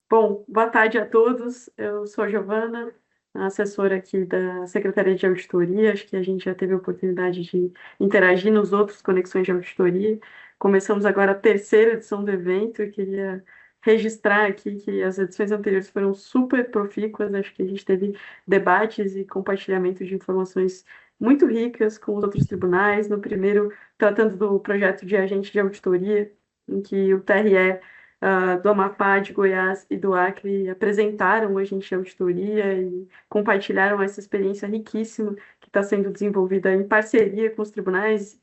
Bom, boa tarde a todos. Eu sou a Giovana, assessora aqui da Secretaria de Auditoria. Acho que a gente já teve a oportunidade de interagir nos outros Conexões de Auditoria. Começamos agora a terceira edição do evento. Eu queria registrar aqui que as edições anteriores foram super profícuas. Acho que a gente teve debates e compartilhamento de informações muito ricas com os outros tribunais. No primeiro, tratando do projeto de agente de auditoria, em que o TRE do Amapá, de Goiás e do Acre apresentaram a gente a auditoria e compartilharam essa experiência riquíssima que está sendo desenvolvida em parceria com os tribunais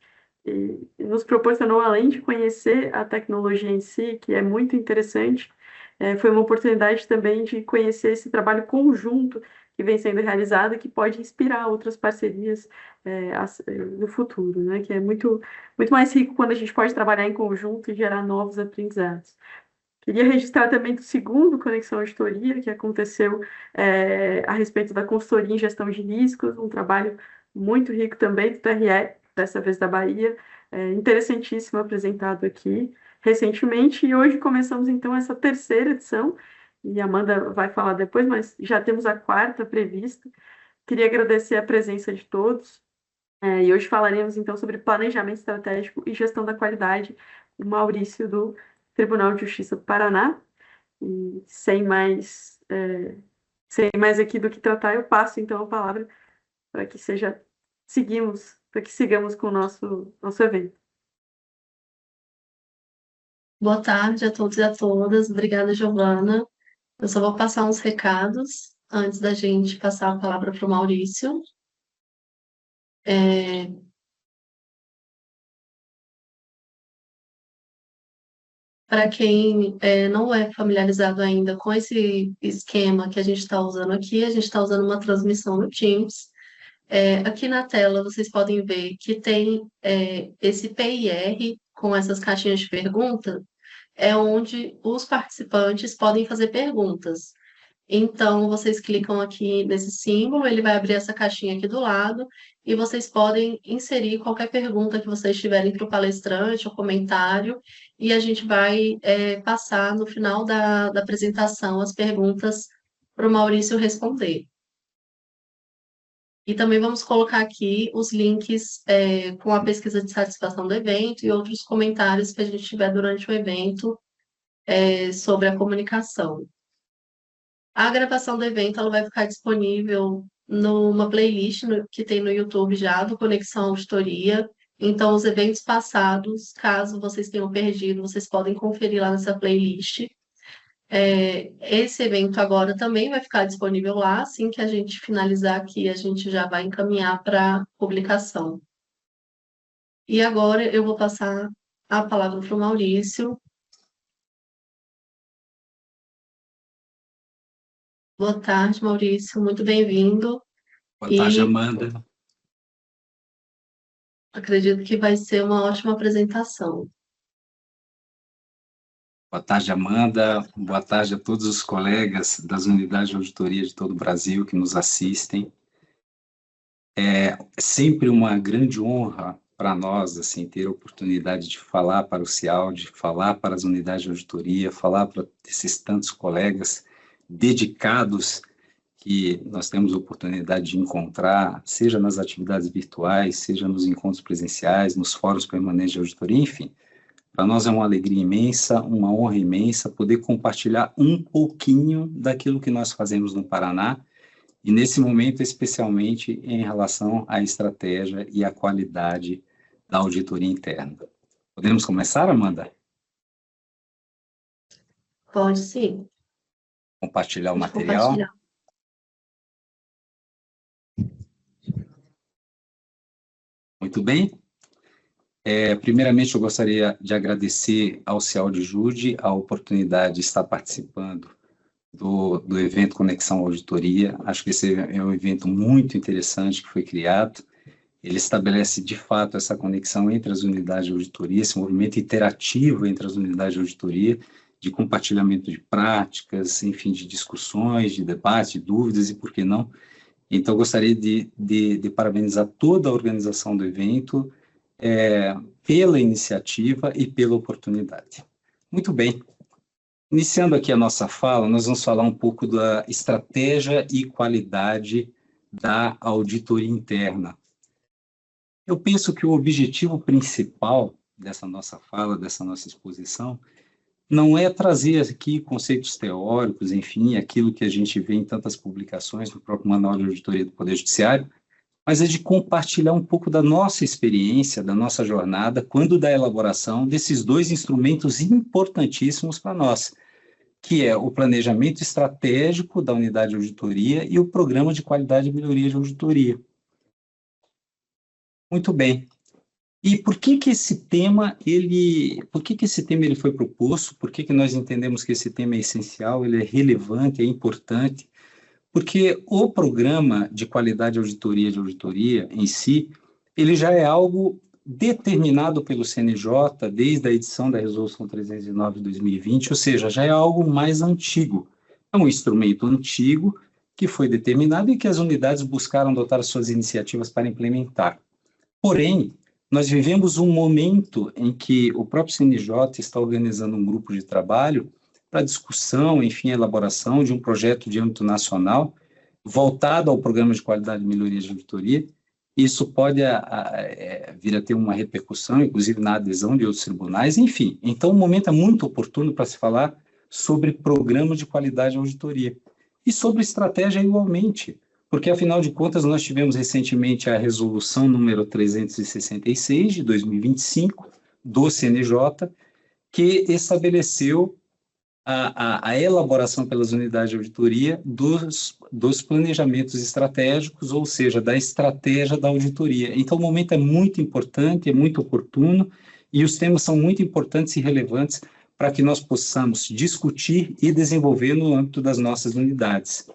e nos proporcionou, além de conhecer a tecnologia em si, que é muito interessante, foi uma oportunidade também de conhecer esse trabalho conjunto que vem sendo realizado e que pode inspirar outras parcerias no futuro, né? Que é muito mais rico quando a gente pode trabalhar em conjunto e gerar novos aprendizados. Queria registrar também do segundo Conexão Auditoria, que aconteceu a respeito da consultoria em gestão de riscos, um trabalho muito rico também do TRE, dessa vez da Bahia, interessantíssimo apresentado aqui recentemente, e hoje começamos então essa terceira edição, e a Amanda vai falar depois, mas já temos a quarta prevista. Queria agradecer a presença de todos, e hoje falaremos então sobre planejamento estratégico e gestão da qualidade, o Maurício do Tribunal de Justiça do Paraná. E sem mais aqui do que tratar, eu passo então a palavra para que para que sigamos com o nosso evento. Boa tarde a todos e a todas. Obrigada, Giovana. Eu só vou passar uns recados antes da gente passar a palavra para o Maurício. Para quem não é familiarizado ainda com esse esquema que a gente está usando aqui, a gente está usando uma transmissão no Teams. Aqui na tela vocês podem ver que tem esse PIR com essas caixinhas de pergunta, é onde os participantes podem fazer perguntas. Então, vocês clicam aqui nesse símbolo, ele vai abrir essa caixinha aqui do lado, e vocês podem inserir qualquer pergunta que vocês tiverem para o palestrante ou comentário, e a gente vai passar no final da apresentação as perguntas para o Maurício responder. E também vamos colocar aqui os links com a pesquisa de satisfação do evento e outros comentários que a gente tiver durante o evento sobre a comunicação. A gravação do evento ela vai ficar disponível numa playlist que tem no YouTube já, do Conexão Auditoria. Então, os eventos passados, caso vocês tenham perdido, vocês podem conferir lá nessa playlist. Esse evento agora também vai ficar disponível lá. Assim que a gente finalizar aqui, a gente já vai encaminhar para publicação. E agora eu vou passar a palavra para o Maurício. Boa tarde, Maurício. Muito bem-vindo. Boa tarde, E Amanda. acredito que vai ser uma ótima apresentação. Boa tarde, Amanda. Boa tarde a todos os colegas das unidades de auditoria de todo o Brasil que nos assistem. É sempre uma grande honra para nós, assim, ter a oportunidade de falar para o CIAUD, falar para as unidades de auditoria, falar para esses tantos colegas dedicados que nós temos a oportunidade de encontrar, seja nas atividades virtuais, seja nos encontros presenciais, nos fóruns permanentes de auditoria, enfim. Para nós é uma alegria imensa, uma honra imensa poder compartilhar um pouquinho daquilo que nós fazemos no Paraná, e nesse momento especialmente em relação à estratégia e à qualidade da auditoria interna. Podemos começar, Amanda? Pode sim. Compartilhar o Pode material? compartilhar. Muito bem. Primeiramente, eu gostaria de agradecer ao CIAUD-JUDE a oportunidade de estar participando do evento Conexão Auditoria. Acho que esse é um evento muito interessante que foi criado. Ele estabelece, de fato, essa conexão entre as unidades de auditoria, esse movimento interativo entre as unidades de auditoria, de compartilhamento de práticas, enfim, de discussões, de debates, de dúvidas e, por que não. Então, eu gostaria de parabenizar toda a organização do evento, pela iniciativa e pela oportunidade. Muito bem. Iniciando aqui a nossa fala, nós vamos falar um pouco da estratégia e qualidade da auditoria interna. Eu penso que o objetivo principal dessa nossa fala, dessa nossa exposição, não é trazer aqui conceitos teóricos, enfim, aquilo que a gente vê em tantas publicações no próprio Manual de Auditoria do Poder Judiciário, mas é de compartilhar um pouco da nossa experiência, da nossa jornada, quando da elaboração desses dois instrumentos importantíssimos para nós, que é o planejamento estratégico da unidade de auditoria e o programa de qualidade e melhoria de auditoria. Muito bem. E por que que esse tema ele foi proposto? Por que que nós entendemos que esse tema é essencial, ele é relevante, é importante? Porque o programa de qualidade de auditoria em si, ele já é algo determinado pelo CNJ desde a edição da Resolução 309 de 2020, ou seja, já é algo mais antigo. É um instrumento antigo que foi determinado e que as unidades buscaram adotar suas iniciativas para implementar. Porém, nós vivemos um momento em que o próprio CNJ está organizando um grupo de trabalho para discussão, enfim, elaboração de um projeto de âmbito nacional voltado ao programa de qualidade e melhoria de auditoria. Isso pode vir a ter uma repercussão, inclusive na adesão de outros tribunais, enfim. Então, o momento é muito oportuno para se falar sobre programa de qualidade de auditoria e sobre estratégia igualmente, porque, afinal de contas, nós tivemos recentemente a resolução número 366 de 2025 do CNJ, que estabeleceu a elaboração pelas unidades de auditoria dos planejamentos estratégicos, ou seja, da estratégia da auditoria. Então, o momento é muito importante, é muito oportuno, e os temas são muito importantes e relevantes para que nós possamos discutir e desenvolver no âmbito das nossas unidades.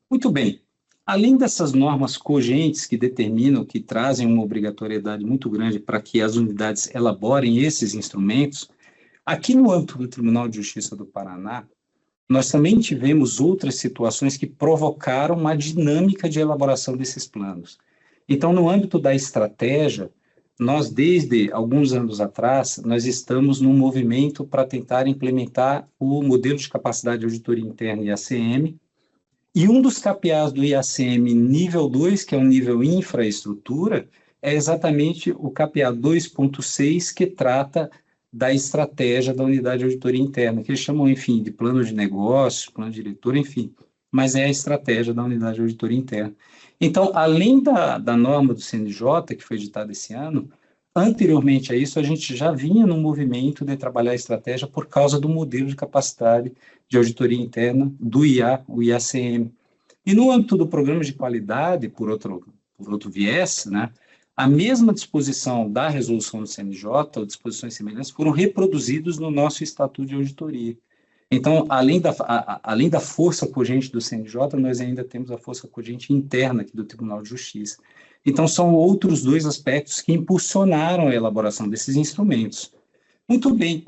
Muito bem. Além dessas normas cogentes que determinam, que trazem uma obrigatoriedade muito grande para que as unidades elaborem esses instrumentos, aqui no âmbito do Tribunal de Justiça do Paraná, nós também tivemos outras situações que provocaram uma dinâmica de elaboração desses planos. Então, no âmbito da estratégia, nós, desde alguns anos atrás, nós estamos num movimento para tentar implementar o modelo de capacidade de auditoria interna IACM, e um dos KPIs do IACM nível 2, que é o nível infraestrutura, é exatamente o KPA 2.6, que trata da estratégia da unidade de auditoria interna, que eles chamam, enfim, de plano de negócio, plano diretor, enfim, mas é a estratégia da unidade de auditoria interna. Então, além da norma do CNJ, que foi editada esse ano, anteriormente a isso, a gente já vinha num movimento de trabalhar a estratégia por causa do modelo de capacidade de auditoria interna do o IACM. E no âmbito do programa de qualidade, por outro viés, né, a mesma disposição da resolução do CNJ, ou disposições semelhantes, foram reproduzidos no nosso Estatuto de Auditoria. Então, além da força cogente do CNJ, nós ainda temos a força cogente interna aqui do Tribunal de Justiça. Então, são outros dois aspectos que impulsionaram a elaboração desses instrumentos. Muito bem.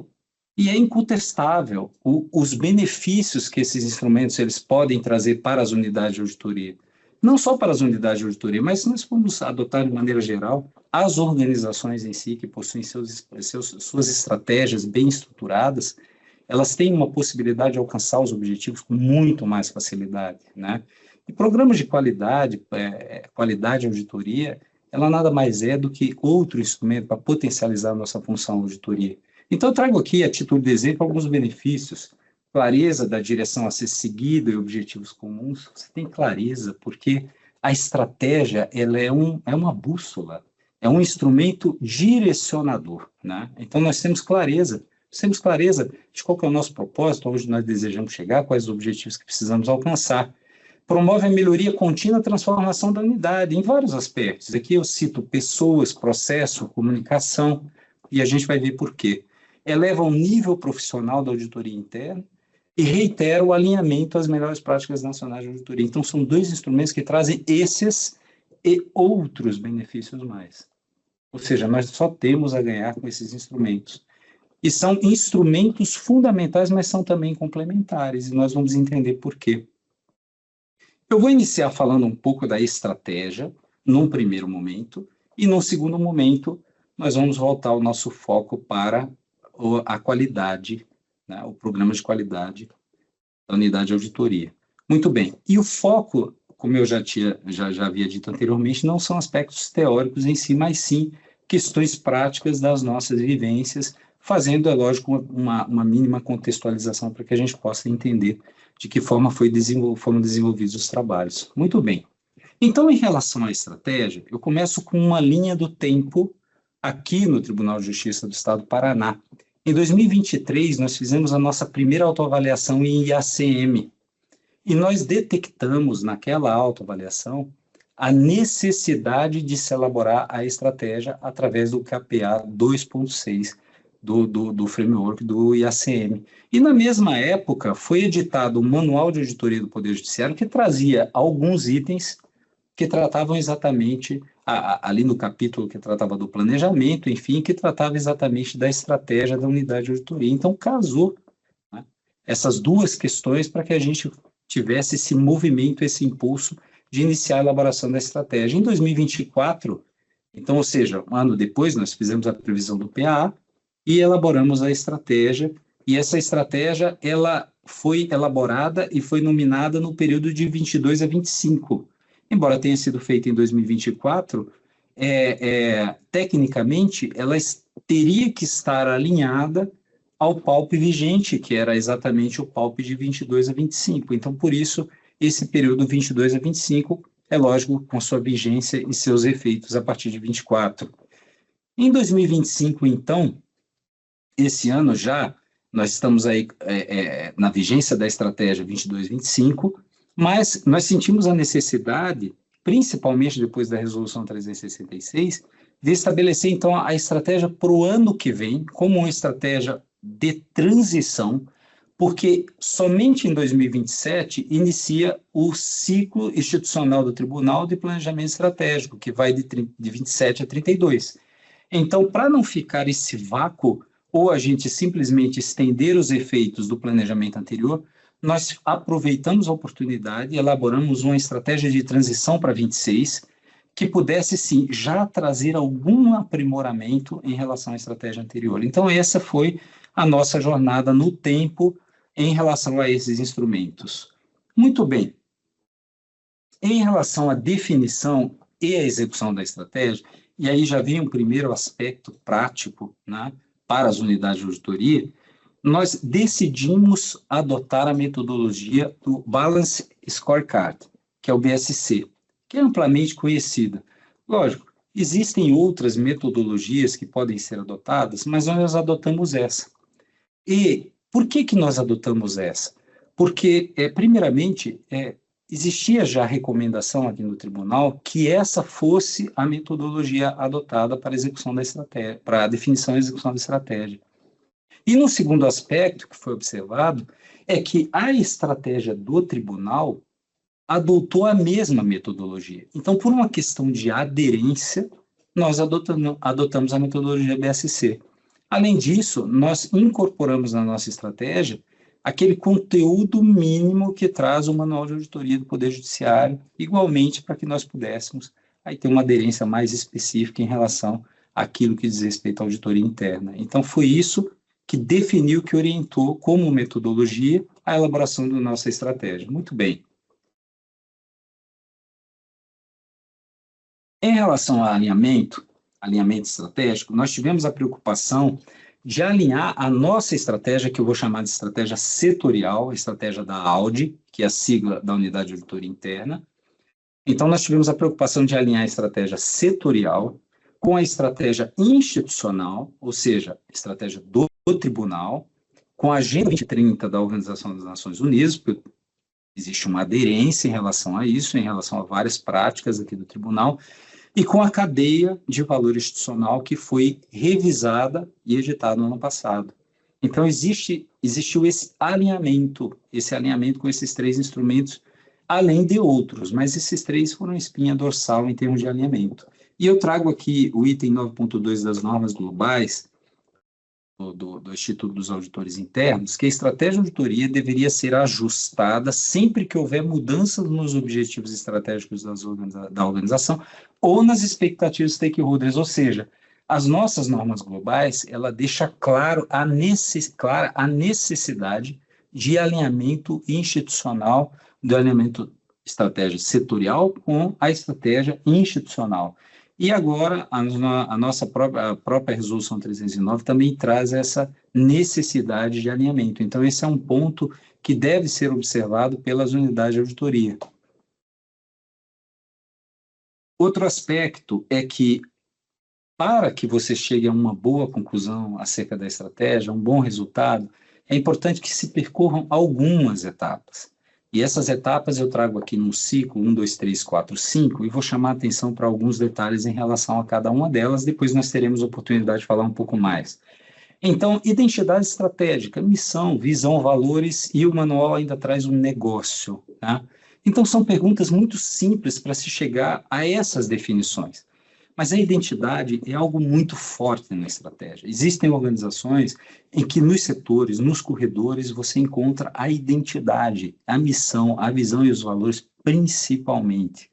E é incontestável os benefícios que esses instrumentos eles podem trazer para as unidades de auditoria. Não só para as unidades de auditoria, mas se nós formos adotar de maneira geral, as organizações em si, que possuem suas estratégias bem estruturadas, elas têm uma possibilidade de alcançar os objetivos com muito mais facilidade, né? E programas de qualidade e auditoria, ela nada mais é do que outro instrumento para potencializar a nossa função auditoria. Então, eu trago aqui, a título de exemplo, alguns benefícios. Clareza da direção a ser seguida e objetivos comuns. Você tem clareza, porque a estratégia ela é uma bússola, é um instrumento direcionador, né? Então, nós temos clareza de qual que é o nosso propósito, onde nós desejamos chegar, quais os objetivos que precisamos alcançar. Promove a melhoria contínua, a transformação da unidade, em vários aspectos. Aqui eu cito pessoas, processo, comunicação, e a gente vai ver por quê. Eleva o nível profissional da auditoria interna e reitera o alinhamento às melhores práticas nacionais de auditoria. Então, são dois instrumentos que trazem esses e outros benefícios mais. Ou seja, nós só temos a ganhar com esses instrumentos. E são instrumentos fundamentais, mas são também complementares, e nós vamos entender por quê. Eu vou iniciar falando um pouco da estratégia, num primeiro momento, e num segundo momento, nós vamos voltar o nosso foco para a qualidade né, o programa de qualidade da unidade de auditoria. Muito bem. E o foco, como eu já havia dito anteriormente, não são aspectos teóricos em si, mas sim questões práticas das nossas vivências, fazendo, é lógico, uma mínima contextualização para que a gente possa entender de que forma foram desenvolvidos os trabalhos. Muito bem. Então, em relação à estratégia, eu começo com uma linha do tempo aqui no Tribunal de Justiça do Estado do Paraná. Em 2023, nós fizemos a nossa primeira autoavaliação em IACM, e nós detectamos naquela autoavaliação a necessidade de se elaborar a estratégia através do KPA 2.6 do framework do IACM. E na mesma época foi editado o Manual de Auditoria do Poder Judiciário, que trazia alguns itens que tratavam exatamente, ali no capítulo que tratava do planejamento, enfim, que tratava exatamente da estratégia da unidade de auditoria. Então, casou, né, essas duas questões para que a gente tivesse esse movimento, esse impulso de iniciar a elaboração da estratégia. Em 2024, então, ou seja, um ano depois, nós fizemos a previsão do PA e elaboramos a estratégia, e essa estratégia, ela foi elaborada e foi nominada no período de 22 a 25. Embora tenha sido feita em 2024, tecnicamente, ela teria que estar alinhada ao PALP vigente, que era exatamente o PALP de 22 a 25. Então, por isso, esse período 22 a 25 é lógico, com sua vigência e seus efeitos a partir de 24. Em 2025, então, esse ano já, nós estamos aí na vigência da estratégia 22-25, mas nós sentimos a necessidade, principalmente depois da resolução 366, de estabelecer, então, a estratégia para o ano que vem, como uma estratégia de transição, porque somente em 2027 inicia o ciclo institucional do Tribunal de Planejamento Estratégico, que vai de 27 a 32. Então, para não ficar esse vácuo, ou a gente simplesmente estender os efeitos do planejamento anterior, nós aproveitamos a oportunidade e elaboramos uma estratégia de transição para 26, que pudesse, sim, já trazer algum aprimoramento em relação à estratégia anterior. Então, essa foi a nossa jornada no tempo em relação a esses instrumentos. Muito bem. Em relação à definição e à execução da estratégia, e aí já vem um primeiro aspecto prático, né, para as unidades de auditoria, nós decidimos adotar a metodologia do Balance Scorecard, que é o BSC, que é amplamente conhecida. Lógico, existem outras metodologias que podem ser adotadas, mas nós adotamos essa. E por que nós adotamos essa? Porque, primeiramente, existia já recomendação aqui no tribunal que essa fosse a metodologia adotada para a execução da estratégia, para a definição e execução da estratégia. E no segundo aspecto que foi observado é que a estratégia do tribunal adotou a mesma metodologia. Então, por uma questão de aderência, nós adotamos a metodologia BSC. Além disso, nós incorporamos na nossa estratégia aquele conteúdo mínimo que traz o Manual de Auditoria do Poder Judiciário, igualmente para que nós pudéssemos aí ter uma aderência mais específica em relação àquilo que diz respeito à auditoria interna. Então, foi isso que definiu, que orientou como metodologia a elaboração da nossa estratégia. Muito bem. Em relação a alinhamento estratégico, nós tivemos a preocupação de alinhar a nossa estratégia, que eu vou chamar de estratégia setorial, a estratégia da AUD, que é a sigla da Unidade de Auditoria Interna. Então, nós tivemos a preocupação de alinhar a estratégia setorial com a estratégia institucional, ou seja, a estratégia do tribunal, com a Agenda 2030 da Organização das Nações Unidas, porque existe uma aderência em relação a isso, em relação a várias práticas aqui do tribunal, e com a cadeia de valor institucional que foi revisada e editada no ano passado. Então, existiu esse alinhamento com esses três instrumentos, além de outros, mas esses três foram espinha dorsal em termos de alinhamento. E eu trago aqui o item 9.2 das normas globais, do Instituto dos Auditores Internos, que a estratégia de auditoria deveria ser ajustada sempre que houver mudanças nos objetivos estratégicos da organização ou nas expectativas stakeholders, ou seja, As nossas normas globais, ela deixa clara a necessidade de alinhamento institucional, do alinhamento estratégia setorial com a estratégia institucional. E agora, a nossa própria Resolução 309 também traz essa necessidade de alinhamento. Então, esse é um ponto que deve ser observado pelas unidades de auditoria. Outro aspecto é que, para que você chegue a uma boa conclusão acerca da estratégia, um bom resultado, é importante que se percorram algumas etapas. E essas etapas eu trago aqui num ciclo 1, 2, 3, 4, 5, e vou chamar a atenção para alguns detalhes em relação a cada uma delas, depois nós teremos oportunidade de falar um pouco mais. Então, identidade estratégica, missão, visão, valores, e o manual ainda traz um negócio, tá? Então, são perguntas muito simples para se chegar a essas definições. Mas a identidade é algo muito forte na estratégia. Existem organizações em que nos setores, nos corredores, você encontra a identidade, a missão, a visão e os valores principalmente.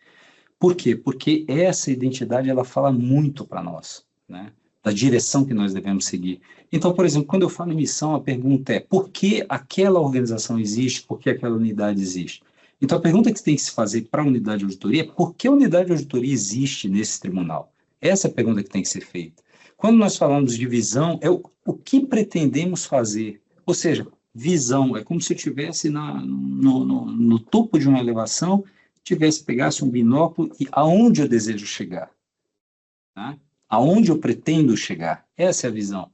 Por quê? Porque essa identidade ela fala muito para nós, né? Da direção que nós devemos seguir. Então, por exemplo, quando eu falo em missão, a pergunta é por que aquela organização existe, por que aquela unidade existe? Então, a pergunta que tem que se fazer para a unidade de auditoria é por que a unidade de auditoria existe nesse tribunal? Essa é a pergunta que tem que ser feita. Quando nós falamos de visão, é o que pretendemos fazer. Ou seja, visão é como se eu estivesse no topo de uma elevação, pegasse um binóculo e aonde eu desejo chegar. Tá? Aonde eu pretendo chegar. Essa é a visão.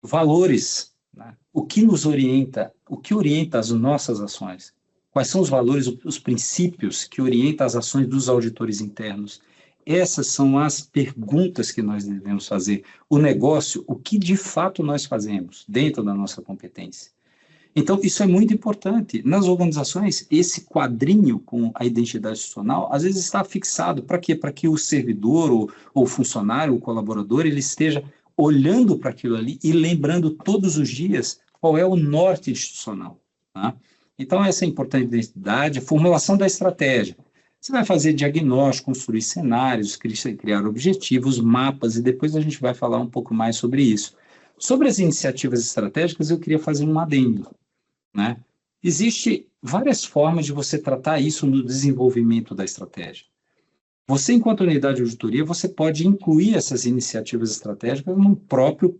Valores. Né? O que nos orienta, o que orienta as nossas ações? Quais são os valores, os princípios que orientam as ações dos auditores internos? Essas são as perguntas que nós devemos fazer. O negócio, o que de fato nós fazemos dentro da nossa competência. Então, isso é muito importante. Nas organizações, esse quadrinho com a identidade institucional, às vezes está fixado. Para quê? Para que o servidor, ou o funcionário, o colaborador, ele esteja olhando para aquilo ali e lembrando todos os dias qual é o norte institucional. Tá? Então, essa é a importante identidade, a formulação da estratégia. Você vai fazer diagnóstico, construir cenários, criar objetivos, mapas, e depois a gente vai falar um pouco mais sobre isso. Sobre as iniciativas estratégicas, eu queria fazer um adendo. Né? Existem várias formas de você tratar isso no desenvolvimento da estratégia. Você, enquanto unidade de auditoria, você pode incluir essas iniciativas estratégicas no próprio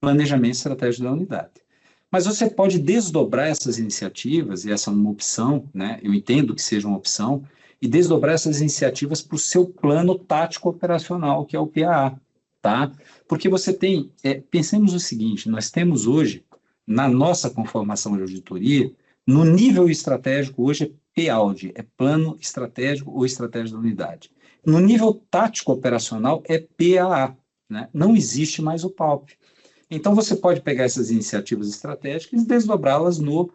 planejamento estratégico da unidade. Mas você pode desdobrar essas iniciativas, e essa é uma opção, né? Eu entendo que seja uma opção, e desdobrar essas iniciativas para o seu plano tático operacional, que é o PAA, tá? Porque você tem, pensemos o seguinte, nós temos hoje, na nossa conformação de auditoria, no nível estratégico hoje é PAUD, é Plano Estratégico ou Estratégia da Unidade. No nível tático operacional é PAA, né? Não existe mais o PALP. Então você pode pegar essas iniciativas estratégicas e desdobrá-las no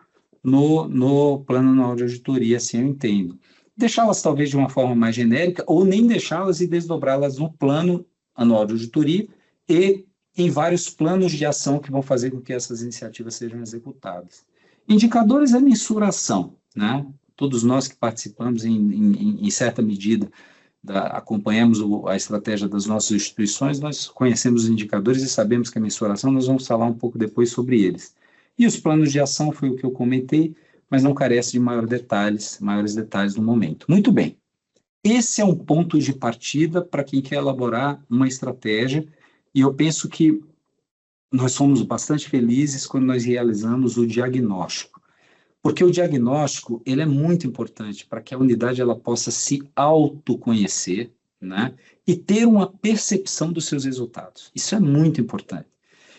plano anual de auditoria, assim eu entendo. Deixá-las talvez de uma forma mais genérica, ou nem deixá-las e desdobrá-las no plano anual de auditoria e em vários planos de ação que vão fazer com que essas iniciativas sejam executadas. Indicadores é mensuração, né? Todos nós que participamos em certa medida, acompanhamos a estratégia das nossas instituições, nós conhecemos os indicadores e sabemos que a mensuração, nós vamos falar um pouco depois sobre eles. E os planos de ação foi o que eu comentei, mas não carece de maiores detalhes no momento. Muito bem. Esse é um ponto de partida para quem quer elaborar uma estratégia, e eu penso que nós fomos bastante felizes quando nós realizamos o diagnóstico. Porque o diagnóstico, ele é muito importante para que a unidade ela possa se autoconhecer, né, e ter uma percepção dos seus resultados. Isso é muito importante.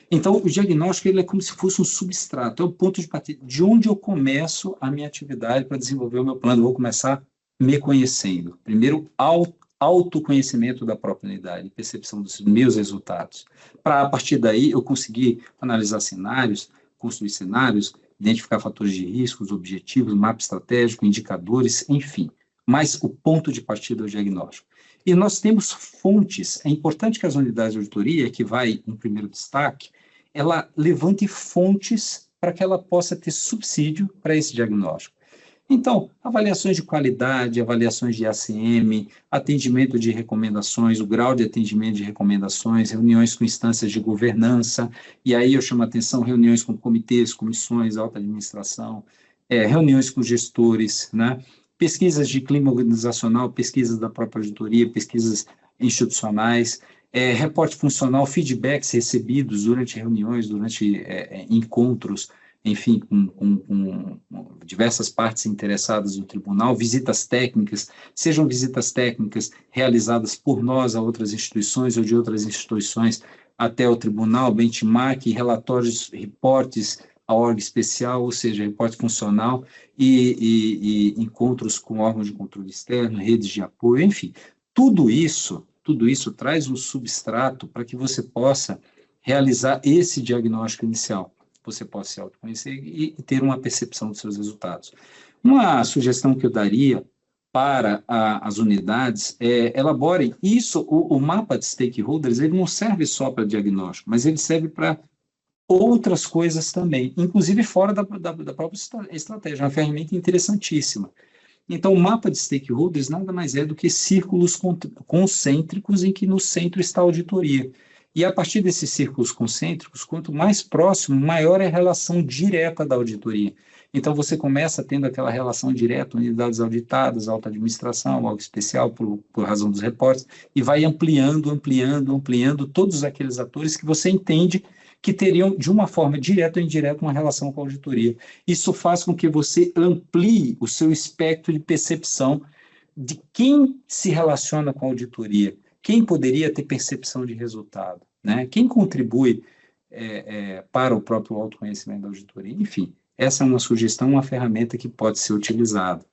Então, o diagnóstico ele é como se fosse um substrato, é o ponto de partida, de onde eu começo a minha atividade para desenvolver o meu plano. Eu vou começar me conhecendo. Primeiro, autoconhecimento da própria unidade, percepção dos meus resultados. Para, a partir daí, eu conseguir analisar cenários, construir cenários, identificar fatores de riscos, objetivos, mapa estratégico, indicadores, enfim. Mas o ponto de partida é o diagnóstico. E nós temos fontes. É importante que as unidades de auditoria, que vai em primeiro destaque, ela levante fontes para que ela possa ter subsídio para esse diagnóstico. Então, avaliações de qualidade, avaliações de ACM, atendimento de recomendações, o grau de atendimento de recomendações, reuniões com instâncias de governança, e aí eu chamo a atenção, reuniões com comitês, comissões, alta administração, reuniões com gestores, né? Pesquisas de clima organizacional, pesquisas da própria auditoria, pesquisas institucionais, reporte funcional, feedbacks recebidos durante reuniões, durante encontros, enfim, com diversas partes interessadas no tribunal, visitas técnicas, sejam visitas técnicas realizadas por nós a outras instituições ou de outras instituições até o tribunal, benchmark, relatórios, reportes a órgão especial, ou seja, reporte funcional e encontros com órgãos de controle externo, redes de apoio, enfim, tudo isso traz um substrato para que você possa realizar esse diagnóstico inicial, você possa se autoconhecer e ter uma percepção dos seus resultados. Uma sugestão que eu daria para as unidades elaborem isso, o mapa de stakeholders, ele não serve só para diagnóstico, mas ele serve para outras coisas também, inclusive fora da própria estratégia, uma ferramenta interessantíssima. Então, o mapa de stakeholders nada mais é do que círculos concêntricos em que no centro está a auditoria. E a partir desses círculos concêntricos, quanto mais próximo, maior é a relação direta da auditoria. Então, você começa tendo aquela relação direta, unidades auditadas, alta administração, algo especial por razão dos reportes, e vai ampliando todos aqueles atores que você entende que teriam, de uma forma direta ou indireta, uma relação com a auditoria. Isso faz com que você amplie o seu espectro de percepção de quem se relaciona com a auditoria, quem poderia ter percepção de resultado, né? Quem contribui para o próprio autoconhecimento da auditoria. Enfim, essa é uma sugestão, uma ferramenta que pode ser utilizada.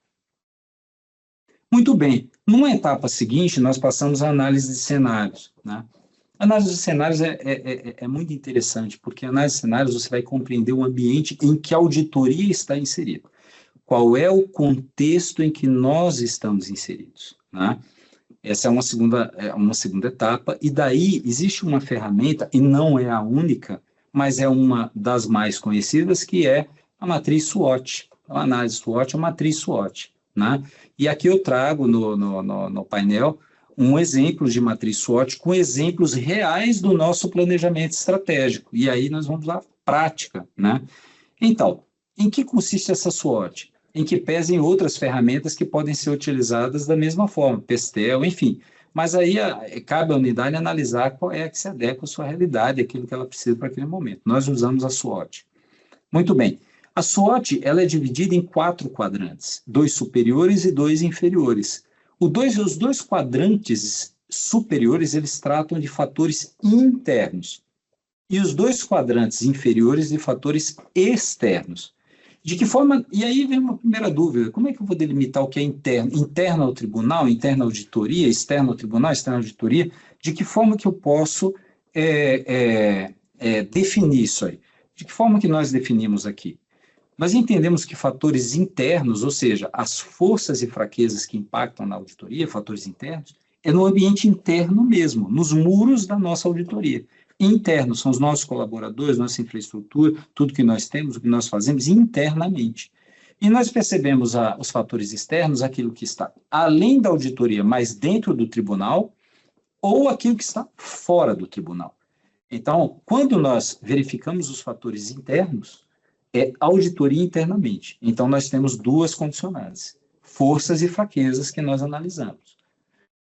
Muito bem, numa etapa seguinte, nós passamos à análise de cenários, né? A análise de cenários é muito interessante, porque a análise de cenários você vai compreender o ambiente em que a auditoria está inserida. Qual é o contexto em que nós estamos inseridos, né? Essa é uma segunda etapa, e daí existe uma ferramenta, e não é a única, mas é uma das mais conhecidas, que é a matriz SWOT. A análise SWOT é a matriz SWOT, né? E aqui eu trago no painel um exemplo de matriz SWOT com exemplos reais do nosso planejamento estratégico. E aí nós vamos à prática, né? Então, em que consiste essa SWOT? Em que pesem outras ferramentas que podem ser utilizadas da mesma forma, Pestel, enfim. Mas aí cabe à unidade analisar qual é a que se adequa à sua realidade, aquilo que ela precisa para aquele momento. Nós usamos a SWOT. Muito bem. A SWOT ela é dividida em 4 quadrantes, 2 superiores e 2 inferiores. Os dois quadrantes superiores, eles tratam de fatores internos, e os 2 quadrantes inferiores de fatores externos. De que forma, e aí vem uma primeira dúvida, como é que eu vou delimitar o que é interno? Interno ao tribunal, interna à auditoria, externo ao tribunal, externo à auditoria? De que forma que eu posso definir isso aí? De que forma que nós definimos aqui? Nós entendemos que fatores internos, ou seja, as forças e fraquezas que impactam na auditoria, fatores internos, é no ambiente interno mesmo, nos muros da nossa auditoria. Internos são os nossos colaboradores, nossa infraestrutura, tudo que nós temos, o que nós fazemos internamente. E nós percebemos os fatores externos, aquilo que está além da auditoria, mas dentro do tribunal, ou aquilo que está fora do tribunal. Então, quando nós verificamos os fatores internos, é auditoria internamente. Então, nós temos 2 condicionantes, forças e fraquezas que nós analisamos.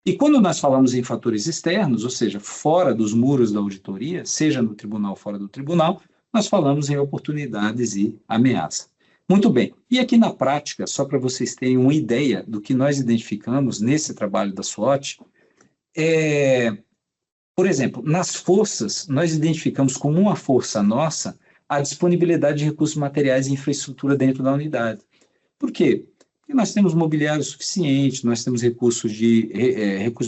E quando nós falamos em fatores externos, ou seja, fora dos muros da auditoria, seja no tribunal ou fora do tribunal, nós falamos em oportunidades e ameaça. Muito bem. E aqui na prática, só para vocês terem uma ideia do que nós identificamos nesse trabalho da SWOT, por exemplo, nas forças, nós identificamos como uma força nossa a disponibilidade de recursos materiais e infraestrutura dentro da unidade. Por quê? Porque nós temos mobiliário suficiente, nós temos recurso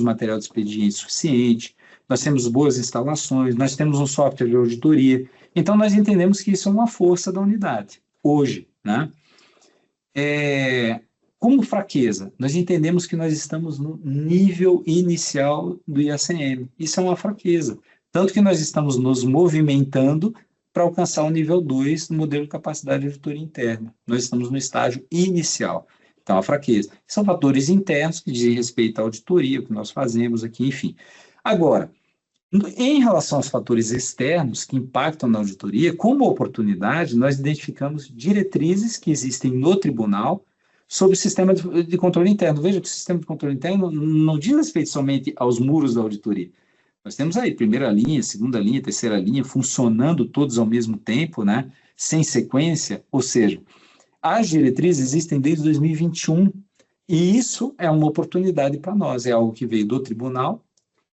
material de expediente suficiente, nós temos boas instalações, nós temos um software de auditoria. Então, nós entendemos que isso é uma força da unidade, hoje, né? Como fraqueza, nós entendemos que nós estamos no nível inicial do IACM. Isso é uma fraqueza. Tanto que nós estamos nos movimentando para alcançar o nível 2 do modelo de capacidade de auditoria interna. Nós estamos no estágio inicial. Então, a fraqueza. São fatores internos que dizem respeito à auditoria, o que nós fazemos aqui, enfim. Agora, em relação aos fatores externos que impactam na auditoria, como oportunidade, nós identificamos diretrizes que existem no tribunal sobre o sistema de controle interno. Veja que o sistema de controle interno não diz respeito somente aos muros da auditoria. Nós temos aí primeira linha, segunda linha, terceira linha, funcionando todos ao mesmo tempo, né? Sem sequência, ou seja, as diretrizes existem desde 2021 e isso é uma oportunidade para nós, é algo que veio do tribunal,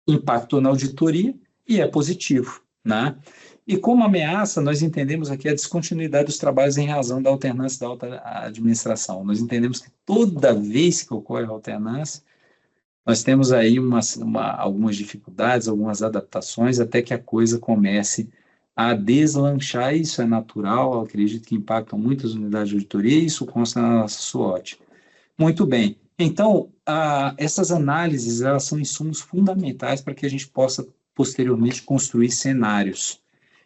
impactou na auditoria e é positivo, né? E como ameaça, nós entendemos aqui a descontinuidade dos trabalhos em razão da alternância da alta administração. Nós entendemos que toda vez que ocorre a alternância, nós temos aí algumas dificuldades, algumas adaptações, até que a coisa comece a deslanchar. Isso é natural, eu acredito que impactam muitas unidades de auditoria, e isso consta na nossa SWOT. Muito bem. Então, essas análises, elas são insumos fundamentais para que a gente possa, posteriormente, construir cenários.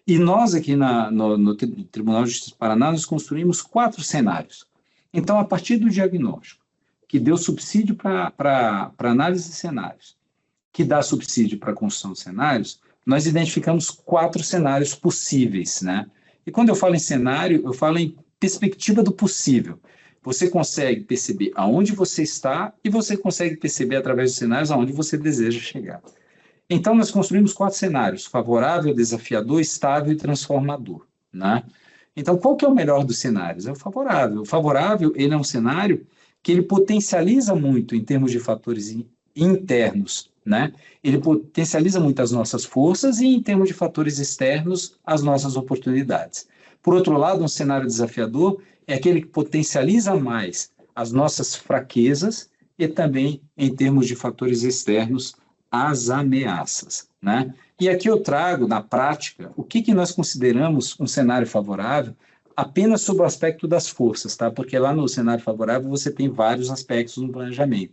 E nós aqui no Tribunal de Justiça do Paraná, nós construímos 4 cenários. Então, a partir do diagnóstico, que deu subsídio para análise de cenários, que dá subsídio para a construção de cenários, nós identificamos 4 cenários possíveis, né? E quando eu falo em cenário, eu falo em perspectiva do possível. Você consegue perceber aonde você está e você consegue perceber, através dos cenários, aonde você deseja chegar. Então, nós construímos 4 cenários: favorável, desafiador, estável e transformador, né? Então, qual que é o melhor dos cenários? É o favorável. O favorável, ele é um cenário que ele potencializa muito em termos de fatores internos, né? Ele potencializa muito as nossas forças e, em termos de fatores externos, as nossas oportunidades. Por outro lado, um cenário desafiador é aquele que potencializa mais as nossas fraquezas e também, em termos de fatores externos, as ameaças, né? E aqui eu trago, na prática, o que nós consideramos um cenário favorável apenas sob o aspecto das forças, tá? Porque lá no cenário favorável você tem vários aspectos no planejamento.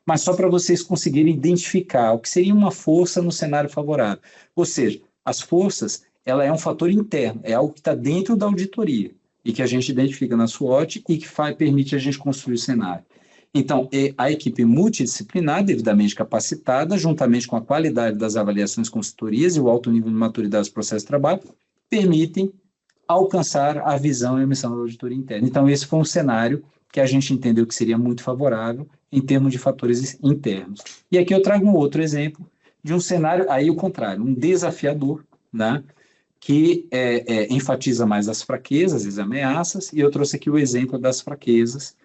Mas só para vocês conseguirem identificar o que seria uma força no cenário favorável. Ou seja, as forças, ela é um fator interno, é algo que está dentro da auditoria e que a gente identifica na SWOT e que permite a gente construir o cenário. Então, a equipe multidisciplinar, devidamente capacitada, juntamente com a qualidade das avaliações consultorias e o alto nível de maturidade dos processos de trabalho, permitem alcançar a visão e a missão da auditoria interna. Então, esse foi um cenário que a gente entendeu que seria muito favorável em termos de fatores internos. E aqui eu trago um outro exemplo de um cenário, aí o contrário, um desafiador, né, que enfatiza mais as fraquezas e as ameaças, e eu trouxe aqui o exemplo das fraquezas,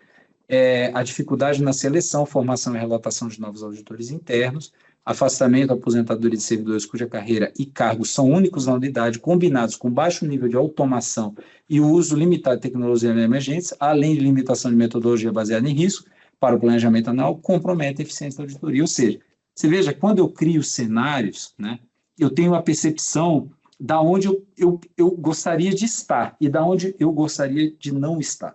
a dificuldade na seleção, formação e relatação de novos auditores internos, afastamento, aposentadoria de servidores cuja carreira e cargos são únicos na unidade, combinados com baixo nível de automação e o uso limitado de tecnologias emergentes, além de limitação de metodologia baseada em risco, para o planejamento anual, compromete a eficiência da auditoria. Ou seja, você veja, quando eu crio cenários, né, eu tenho a percepção da onde eu gostaria de estar e da onde eu gostaria de não estar.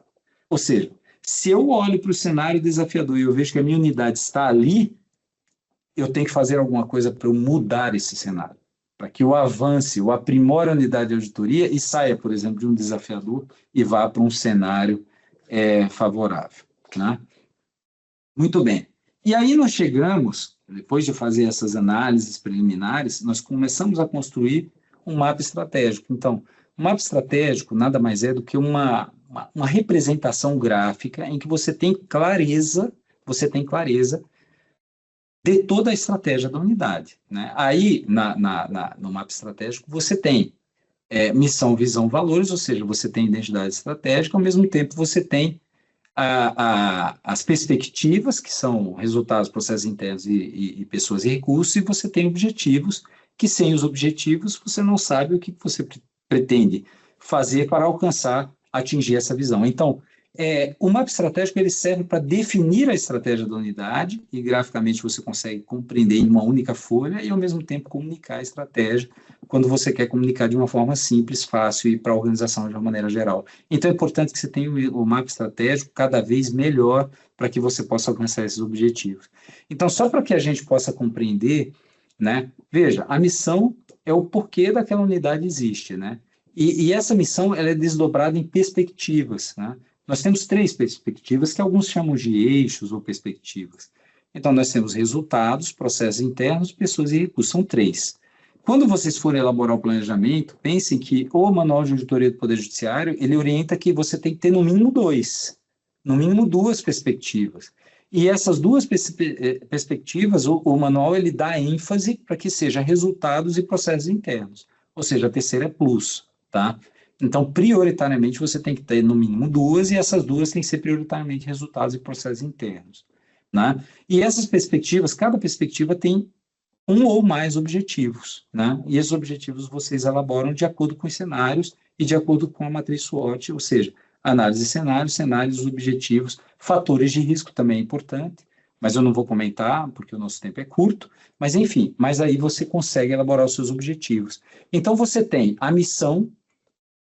Ou seja, se eu olho para o cenário desafiador e eu vejo que a minha unidade está ali, eu tenho que fazer alguma coisa para eu mudar esse cenário, para que eu avance, eu aprimore a unidade de auditoria e saia, por exemplo, de um desafiador e vá para um cenário favorável, né? Muito bem. E aí nós chegamos, depois de fazer essas análises preliminares, nós começamos a construir um mapa estratégico. Então, um mapa estratégico nada mais é do que uma representação gráfica em que você tem clareza de toda a estratégia da unidade, né? Aí, no mapa estratégico, você tem missão, visão, valores, ou seja, você tem identidade estratégica, ao mesmo tempo você tem as perspectivas, que são resultados, processos internos e pessoas e recursos, e você tem objetivos, que sem os objetivos você não sabe o que você pretende fazer para atingir essa visão. Então, o mapa estratégico ele serve para definir a estratégia da unidade, e graficamente você consegue compreender em uma única folha e, ao mesmo tempo, comunicar a estratégia quando você quer comunicar de uma forma simples, fácil e para a organização de uma maneira geral. Então, é importante que você tenha o mapa estratégico cada vez melhor para que você possa alcançar esses objetivos. Então, só para que a gente possa compreender, né? Veja, a missão é o porquê daquela unidade existe, né? E essa missão ela é desdobrada em perspectivas, né? Nós temos 3 perspectivas, que alguns chamam de eixos ou perspectivas. Então, nós temos resultados, processos internos, pessoas e recursos, são 3. Quando vocês forem elaborar o planejamento, pensem que o Manual de Auditoria do Poder Judiciário, ele orienta que você tem que ter no mínimo 2, no mínimo 2 perspectivas. E essas 2 perspectivas, o manual ele dá ênfase para que seja resultados e processos internos. Ou seja, a terceira é plus, tá? Então, prioritariamente, você tem que ter no mínimo 2, e essas 2 têm que ser prioritariamente resultados e processos internos, né? E essas perspectivas, cada perspectiva tem um ou mais objetivos, né? E esses objetivos vocês elaboram de acordo com os cenários e de acordo com a matriz SWOT, ou seja, análise de cenários, cenários, objetivos, fatores de risco também é importante, mas eu não vou comentar, porque o nosso tempo é curto, mas enfim, mas aí você consegue elaborar os seus objetivos. Então, você tem a missão,